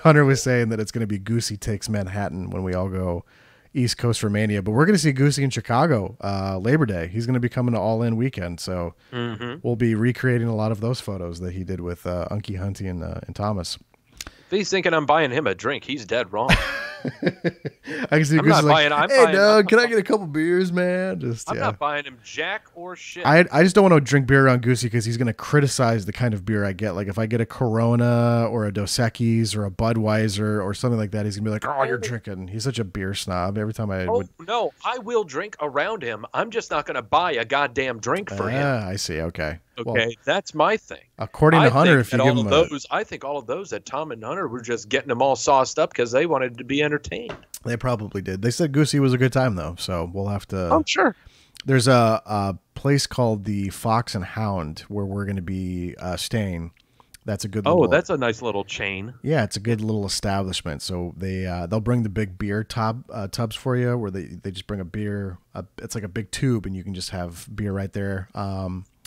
Hunter was saying that it's going to be Goosey Takes Manhattan when we all go East Coast for Mania, but we're going to see Goosey in Chicago Labor Day. He's going to be coming to All In weekend, so we'll be recreating a lot of those photos that he did with Unky Hunty and Thomas. If he's thinking I'm buying him a drink, he's dead wrong. I can see Goosey's like, hey, Doug, can I get a couple beers, man? I'm not buying him jack or shit. I just don't want to drink beer around Goosey because he's going to criticize the kind of beer I get. Like if I get a Corona or a Dos Equis or a Budweiser or something like that, he's going to be like, oh, you're drinking. He's such a beer snob. Every time No, I will drink around him. I'm just not going to buy a goddamn drink for him. I see. Okay. Okay, well, that's my thing. According to Hunter, if you give him I think all of those that Tom and Hunter were just getting them all sauced up because they wanted to be entertained. They probably did. They said Goosey was a good time though, so we'll have to. Oh, sure. There's a place called the Fox and Hound where we're going to be staying. That's a good. That's a nice little chain. Yeah, it's a good little establishment. So they'll bring the big beer tubs for you, where they just bring a beer. It's like a big tube, and you can just have beer right there.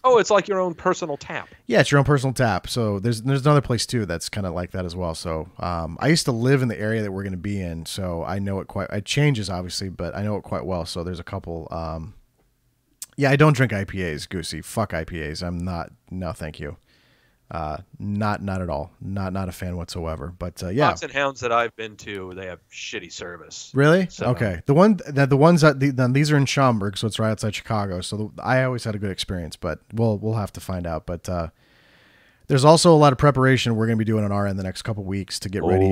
It's like your own personal tap. Yeah, it's your own personal tap. So there's another place too that's kind of like that as well. So I used to live in the area that we're going to be in, so I know it quite. It changes obviously, but I know it quite well. So there's a couple. I don't drink IPAs, Goosey. Fuck IPAs. I'm not. No, thank you. Not at all. Not a fan whatsoever. But yeah, Fox and Hounds that I've been to, they have shitty service. Really? So, okay. The ones that these are in Schaumburg, so it's right outside Chicago. So I always had a good experience, but we'll have to find out. But there's also a lot of prepreparation we're going to be doing on our end the next couple weeks to get ready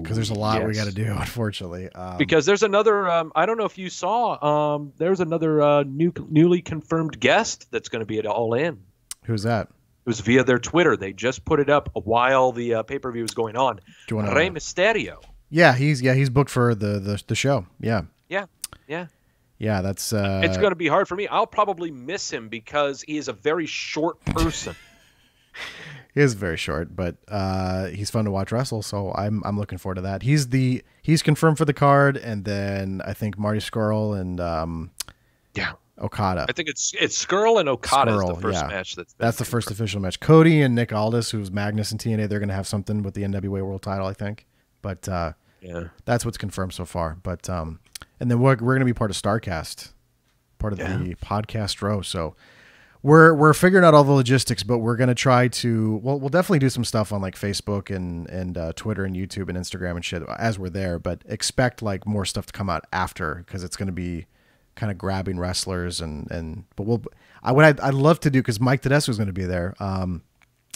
because there's a lot we got to do, unfortunately. Because there's another. I don't know if you saw. There's another newly confirmed guest that's going to be at All In. Who's that? It was via their Twitter. They just put it up while the pay-per-view was going on. Rey Mysterio. Yeah, he's booked for the show. Yeah. Yeah, that's. It's going to be hard for me. I'll probably miss him because he is a very short person. He is very short, but he's fun to watch wrestle. So I'm looking forward to that. He's confirmed for the card, and then I think Marty Scurll and Okada. I think it's Skrull and Okada is the first match. That's the first official match. Cody and Nick Aldis, who's Magnus and TNA, they're going to have something with the NWA World Title, I think. But that's what's confirmed so far. But and then we're going to be part of Starcast, part of the podcast row. So we're figuring out all the logistics, but we're going to try to. Well, we'll definitely do some stuff on like Facebook and Twitter and YouTube and Instagram and shit as we're there. But expect like more stuff to come out after because it's going to be kind of grabbing wrestlers but I'd love to do, because Mike Tedesco is going to be there.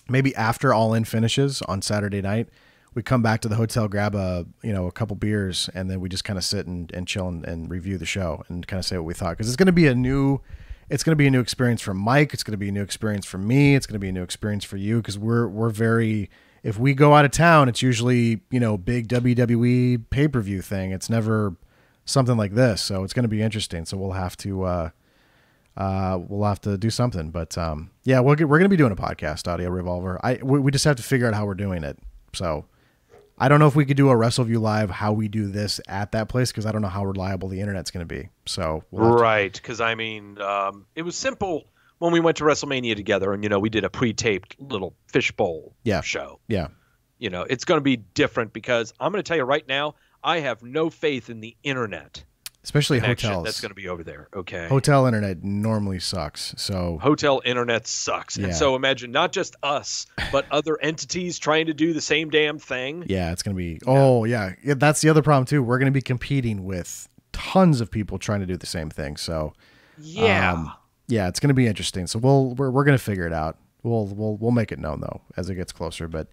Maybe after All In finishes on Saturday night, we come back to the hotel, grab a couple beers, and then we just kind of sit and chill and review the show and kind of say what we thought. Because it's going to be a new experience for Mike. It's going to be a new experience for me. It's going to be a new experience for you, because we're very, if we go out of town, it's usually, big WWE pay-per-view thing. It's never something like this. So it's going to be interesting. So we'll have to do something, but yeah, we're going to be doing a podcast, Audio Revolver. We just have to figure out how we're doing it. So I don't know if we could do a Wrestleview Live, how we do this at that place, because I don't know how reliable the internet's going to be. So right, because I mean, it was simple when we went to WrestleMania together, and we did a pre-taped little fishbowl show. Yeah, it's going to be different, because I'm going to tell you right now, I have no faith in the internet. Especially hotels. That's going to be over there. Okay. Hotel internet normally sucks. So hotel internet sucks. Yeah. And so imagine not just us, but other entities trying to do the same damn thing. Yeah, it's going to be. Oh, yeah. That's the other problem too. We're going to be competing with tons of people trying to do the same thing. So yeah, it's going to be interesting. So we're going to figure it out. We'll make it known though as it gets closer. But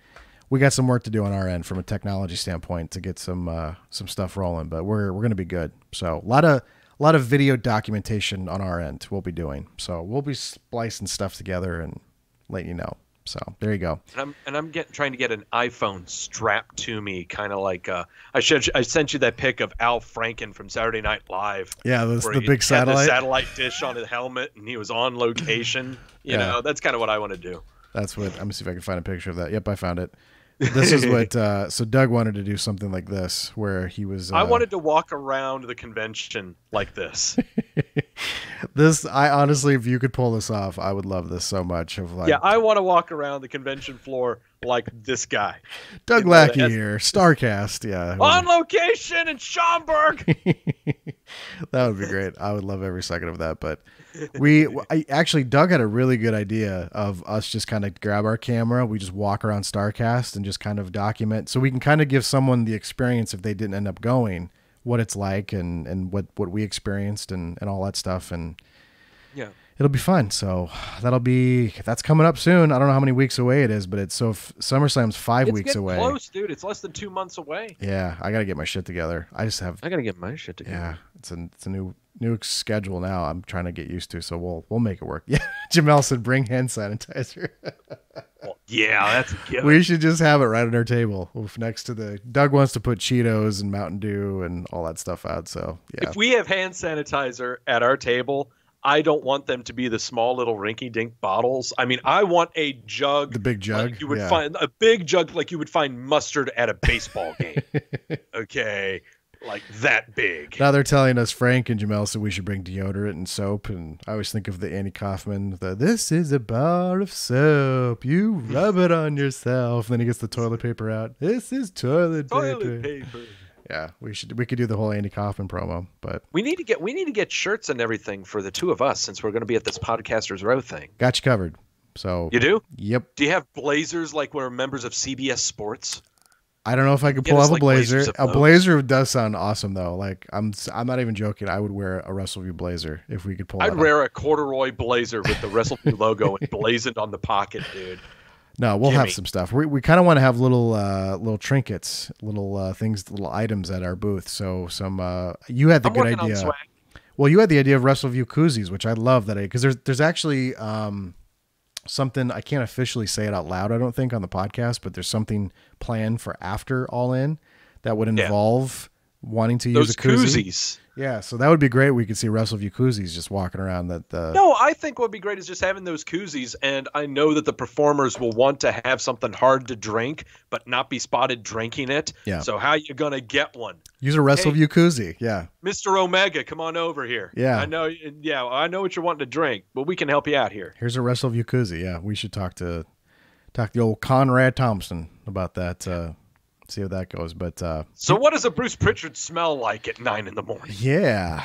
we got some work to do on our end from a technology standpoint to get some stuff rolling, but we're going to be good. So a lot of video documentation on our end we'll be doing. So we'll be splicing stuff together and letting you know. So there you go. And I'm trying to get an iPhone strapped to me, kind of like I sent you that pic of Al Franken from Saturday Night Live. Yeah, the big satellite. Had the satellite dish on his helmet, and he was on location. You know, that's kind of what I want to do. That's what. I'm gonna see if I can find a picture of that. Yep, I found it. This is what. So Doug wanted to do something like this, where he was. I wanted to walk around the convention like this. I honestly, if you could pull this off, I would love this so much. I want to walk around the convention floor like this guy. Doug Lackey here, Starcast. Yeah, on location in Schaumburg. That would be great. I would love every second of that. But actually, Doug had a really good idea of us just kind of grab our camera, we just walk around Starcast and just kind of document, so we can kind of give someone the experience if they didn't end up going, what it's like and what we experienced and all that stuff. And yeah, it'll be fun. So that's coming up soon. I don't know how many weeks away it is, but SummerSlam's 5 weeks away. It's close, dude. It's less than 2 months away. Yeah, I got to get my shit together. I got to get my shit together. Yeah, it's a new schedule now. I'm trying to get used to, so we'll make it work. Yeah, Jamel said bring hand sanitizer. Well, yeah, that's good. We should just have it right on our table next to Doug wants to put Cheetos and Mountain Dew and all that stuff out. So yeah, if we have hand sanitizer at our table, I don't want them to be the small little rinky-dink bottles. I mean, I want a jug. The big jug. Like you would find a big jug like you would find mustard at a baseball game. Okay. Like that big. Now they're telling us Frank and Jamel said we should bring deodorant and soap, and I always think of the Andy Kaufman. This is a bar of soap. You rub it on yourself. And then he gets the toilet paper out. This is toilet paper. Yeah, we could do the whole Andy Kaufman promo, but we need to get shirts and everything for the two of us, since we're going to be at this Podcasters Row thing. Got you covered. So you do? Yep. Do you have blazers like we're members of CBS Sports? I don't know if I could pull off a blazer. A blazer does sound awesome though. Like I'm not even joking. I would wear a Wrestleview blazer if we could pull. I'd wear a corduroy blazer with the Wrestleview logo emblazoned on the pocket, dude. No, we'll have some stuff. We kind of want to have little trinkets, little things, little items at our booth. So you had the good idea. Well, you had the idea of Wrestleview koozies, which I love that because there's actually something, I can't officially say it out loud, I don't think, on the podcast, but there's something planned for after All In that would involve wanting to use a koozie. Koozies. Yeah, so that would be great. We could see Wrestleview koozies just walking around. No, I think what would be great is just having those koozies, and I know that the performers will want to have something hard to drink, but not be spotted drinking it. Yeah. So how you gonna get one? Use a Wrestleview koozie. Yeah. Mr. Omega, come on over here. Yeah. I know what you're wanting to drink, but we can help you out here. Here's a Wrestleview koozie. Yeah, we should talk to the old Conrad Thompson about that. See how that goes. But so what does a Bruce Pritchard smell like at 9 a.m? Yeah,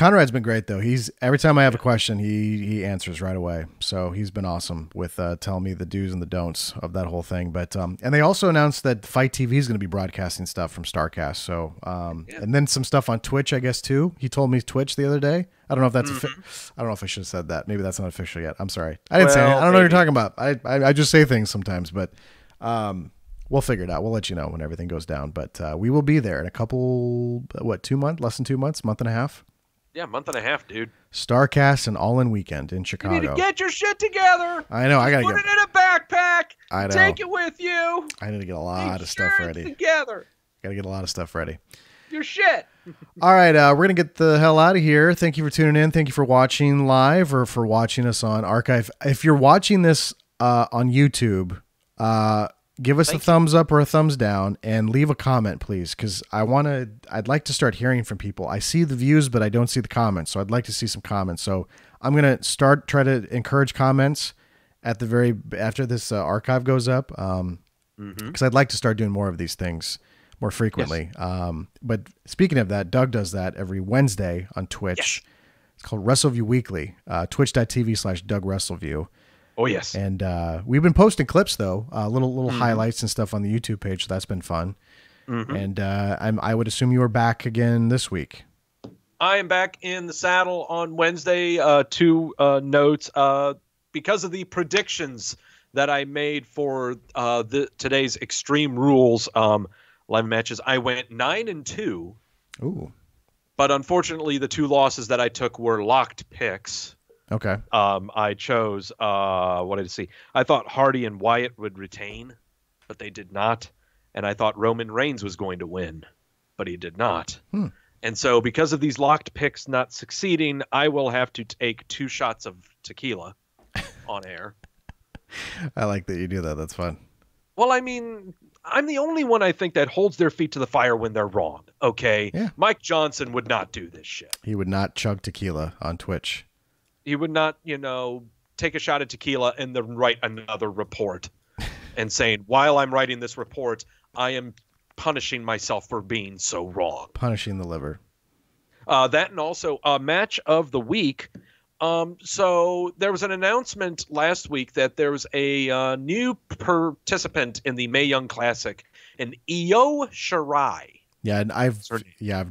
Conrad's been great though. He's every time I have a question, he answers right away. So he's been awesome with telling me the do's and the don'ts of that whole thing. But and they also announced that Fight TV is going to be broadcasting stuff from Starcast. So and then some stuff on Twitch, I guess too. He told me Twitch the other day. I don't know if that's I don't know if I should have said that. Maybe that's not official yet. I'm sorry. I didn't say it. I don't know what you're talking about. I just say things sometimes, but we'll figure it out. We'll let you know when everything goes down. But we will be there in a couple, 2 months, less than 2 months, month and a half. Yeah, month and a half, dude. Starcast and All-In Weekend in Chicago. You need to get your shit together. I know. I gotta put it in a backpack. I know. Take it with you. I need to get a lot of stuff ready. Together. Gotta get a lot of stuff ready. Your shit. All right, we're gonna get the hell out of here. Thank you for tuning in. Thank you for watching live or for watching us on archive. If you're watching this on YouTube, give us a thumbs up or a thumbs down and leave a comment, please, because I'd like to start hearing from people. I see the views, but I don't see the comments, so I'd like to see some comments. So I'm going to try to encourage comments after this archive goes up, because I'd like to start doing more of these things more frequently. Yes. But speaking of that, Doug does that every Wednesday on Twitch. Yes. It's called Wrestleview Weekly, twitch.tv/Doug Wrestleview. Oh, yes. And we've been posting clips, though, little highlights and stuff on the YouTube page, so that's been fun. And I would assume you are back again this week. I am back in the saddle on Wednesday. Two notes. Because of the predictions that I made for today's Extreme Rules live matches, I went 9-2. Ooh. But unfortunately, the two losses that I took were locked picks. Okay. I chose, what did I see? I thought Hardy and Wyatt would retain, but they did not. And I thought Roman Reigns was going to win, but he did not. And so because of these locked picks not succeeding, I will have to take 2 shots of tequila on air. I like that you do that. That's fun. Well, I mean, I'm the only one I think that holds their feet to the fire when they're wrong. Okay. Yeah. Mike Johnson would not do this shit. He would not chug tequila on Twitch. He would not, take a shot of tequila and then write another report and saying, while I'm writing this report, I am punishing myself for being so wrong. Punishing the liver. That and also a match of the week. So there was an announcement last week that there was a new participant in the Mae Young Classic, an Io Shirai. Yeah, and I've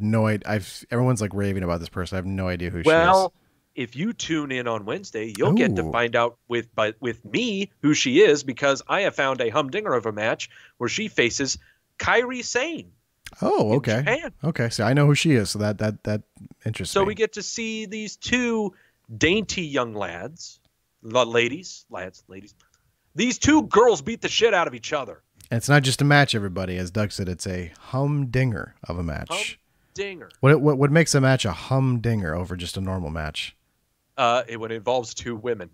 no idea. Everyone's like raving about this person. I have no idea who she is. Well, if you tune in on Wednesday, you'll get to find out with me who she is, because I have found a humdinger of a match where she faces Kairi Sane. Oh, okay. Japan. Okay, so I know who she is. So that interests me. So we get to see these two dainty young ladies. These two girls beat the shit out of each other. And it's not just a match, everybody. As Doug said, it's a humdinger of a match. Humdinger. What makes a match a humdinger over just a normal match? When it involves two women.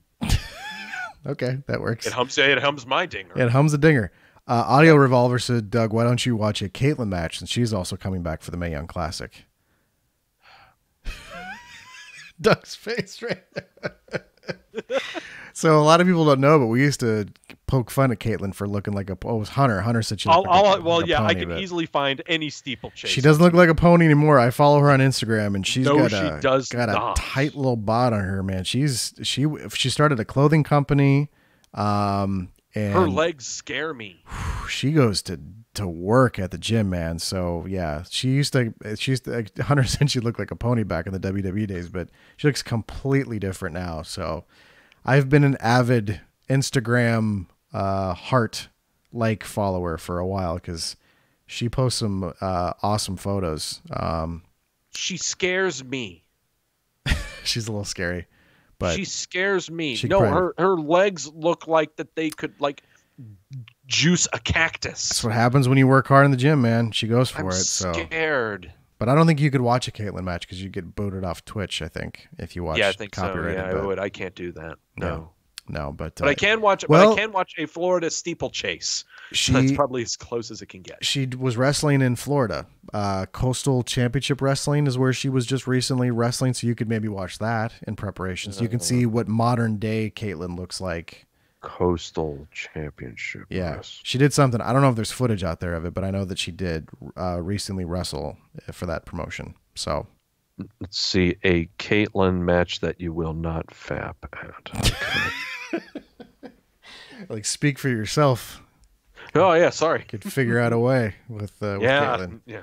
Okay, that works. It hums my dinger. It hums a dinger. Audio Revolver said, Doug, why don't you watch a Caitlyn match since she's also coming back for the Mae Young Classic? Doug's face right there. So a lot of people don't know, but we used to poke fun at Caitlyn for looking like it was Hunter. Hunter said she looked like a pony, I can easily find any steeplechase. She doesn't look like a pony anymore. I follow her on Instagram, and she's got a tight little bod on her, man. She started a clothing company, and her legs scare me. She goes to work at the gym, man. So yeah, Hunter said she looked like a pony back in the WWE days, but she looks completely different now. So I've been an avid Instagram heart follower for a while because she posts some awesome photos. She scares me. She's a little scary, but she scares me. Her legs look like that they could juice a cactus. That's what happens when you work hard in the gym, man. She goes for it. I'm scared. But I don't think you could watch a Caitlyn match because you get booted off Twitch, I think, if you watch I think copyrighted. So. Yeah, I would. I can't do that. No, but I can watch. But I can watch a Florida steeplechase. That's probably as close as it can get. She was wrestling in Florida. Coastal Championship Wrestling is where she was just recently wrestling, so you could maybe watch that in preparation, so you can see what modern day Caitlyn looks like. Coastal Championship. Yeah, she did something. I don't know if there's footage out there of it, but I know that she did recently wrestle for that promotion. So Let's see, a Caitlyn match that you will not fap at. Okay. Like, speak for yourself. Oh yeah, sorry. Could figure out a way with Caitlyn. Yeah.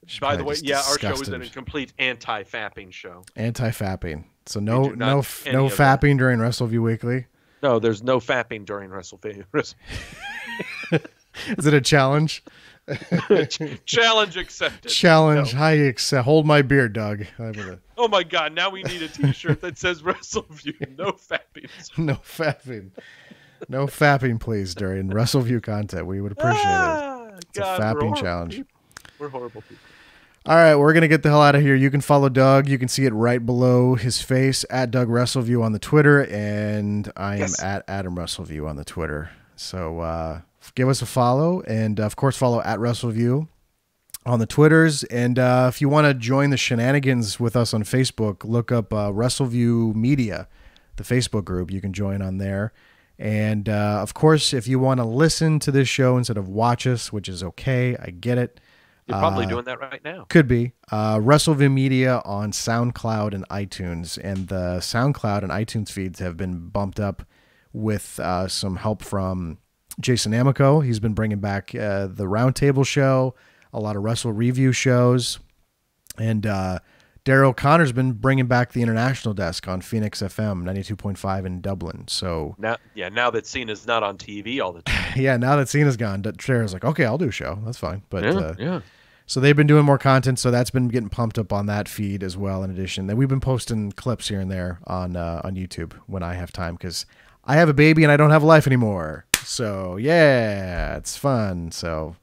She's By the probably way, just yeah, our show disgusted. is a complete anti-fapping show. Anti-fapping. So We no do not do any of fapping during Wrestleview Weekly. No, there's no fapping during Wrestleview. Is it a challenge? Challenge accepted. Challenge. No. I accept. Hold my beer, Doug. Oh my God! Now we need a T-shirt that says Wrestleview. No fapping. No fapping. No fapping, please, during Wrestleview content. We would appreciate it. It's God, a fapping challenge. People. We're horrible people. All right, we're going to get the hell out of here. You can follow Doug. You can see it right below his face at Doug Wrestleview on the Twitter, and I am at Adam Wrestleview on the Twitter. So give us a follow, and of course follow at Wrestleview on the Twitters. And if you want to join the shenanigans with us on Facebook, look up Wrestleview Media, the Facebook group. You can join on there. And of course, if you want to listen to this show instead of watch us, which is okay, I get it. You're probably doing that right now. Could be. Wrestleview Media on SoundCloud and iTunes. And the SoundCloud and iTunes feeds have been bumped up with some help from Jason Amico. He's been bringing back the Roundtable show, a lot of Wrestle Review shows. And Daryl O'Connor's been bringing back the International Desk on Phoenix FM 92.5 in Dublin. So now that Cena's not on TV all the time. Yeah, now that Cena's gone, Daryl's like, okay, I'll do a show. That's fine. But yeah. So they've been doing more content, so that's been getting pumped up on that feed as well. In addition, and we've been posting clips here and there on YouTube when I have time, because I have a baby and I don't have a life anymore. So yeah, it's fun. So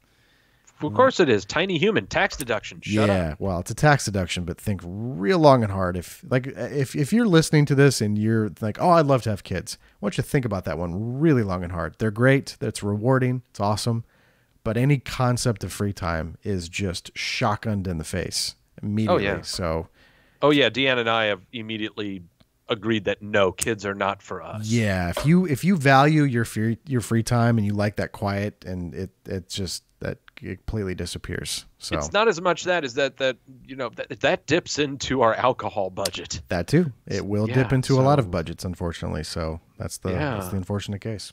of course it is. Tiny human tax deduction. Shut up. Well, it's a tax deduction, but think real long and hard. If you're listening to this and you're like, oh, I'd love to have kids, I want you to think about that one really long and hard. They're great. It's rewarding. It's awesome. But any concept of free time is just shotgunned in the face immediately. Oh, yeah. So, Deanna and I have immediately agreed that no, kids are not for us. Yeah, if you value your free time and you like that quiet, and it just that completely disappears. So it's not as much that as that dips into our alcohol budget. That too, it will dip into a lot of budgets, unfortunately. So that's the unfortunate case.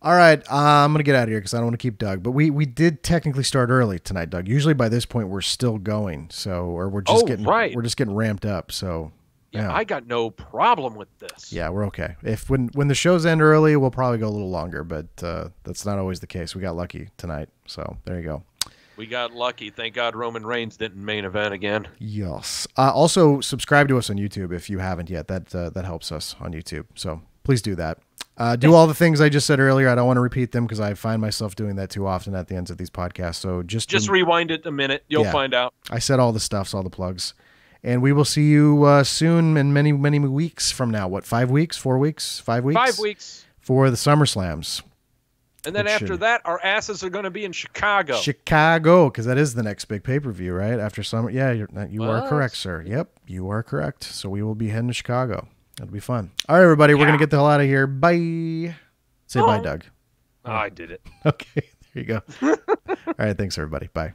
All right, I'm going to get out of here because I don't want to keep Doug. But we did technically start early tonight, Doug. Usually by this point we're still going, we're just getting ramped up. So yeah, I got no problem with this. Yeah, we're okay. When the shows end early, we'll probably go a little longer, but that's not always the case. We got lucky tonight, so there you go. We got lucky. Thank God Roman Reigns didn't main event again. Yes. Also, subscribe to us on YouTube if you haven't yet. That helps us on YouTube. So please do that. Do all the things I just said earlier. I don't want to repeat them because I find myself doing that too often at the ends of these podcasts. So just rewind it a minute. You'll find out. I said all the stuffs, all the plugs. And we will see you soon in many, many weeks from now. What, 5 weeks? 4 weeks? 5 weeks? 5 weeks. For the SummerSlams. And then after that, our asses are going to be in Chicago. Chicago, because that is the next big pay-per-view, right? After summer. Yeah, you are correct, sir. Yep, you are correct. So we will be heading to Chicago. It'll be fun. All right, everybody, we're going to get the hell out of here. Bye. Say bye, Doug. Oh, I did it. Okay, there you go. All right, thanks, everybody. Bye.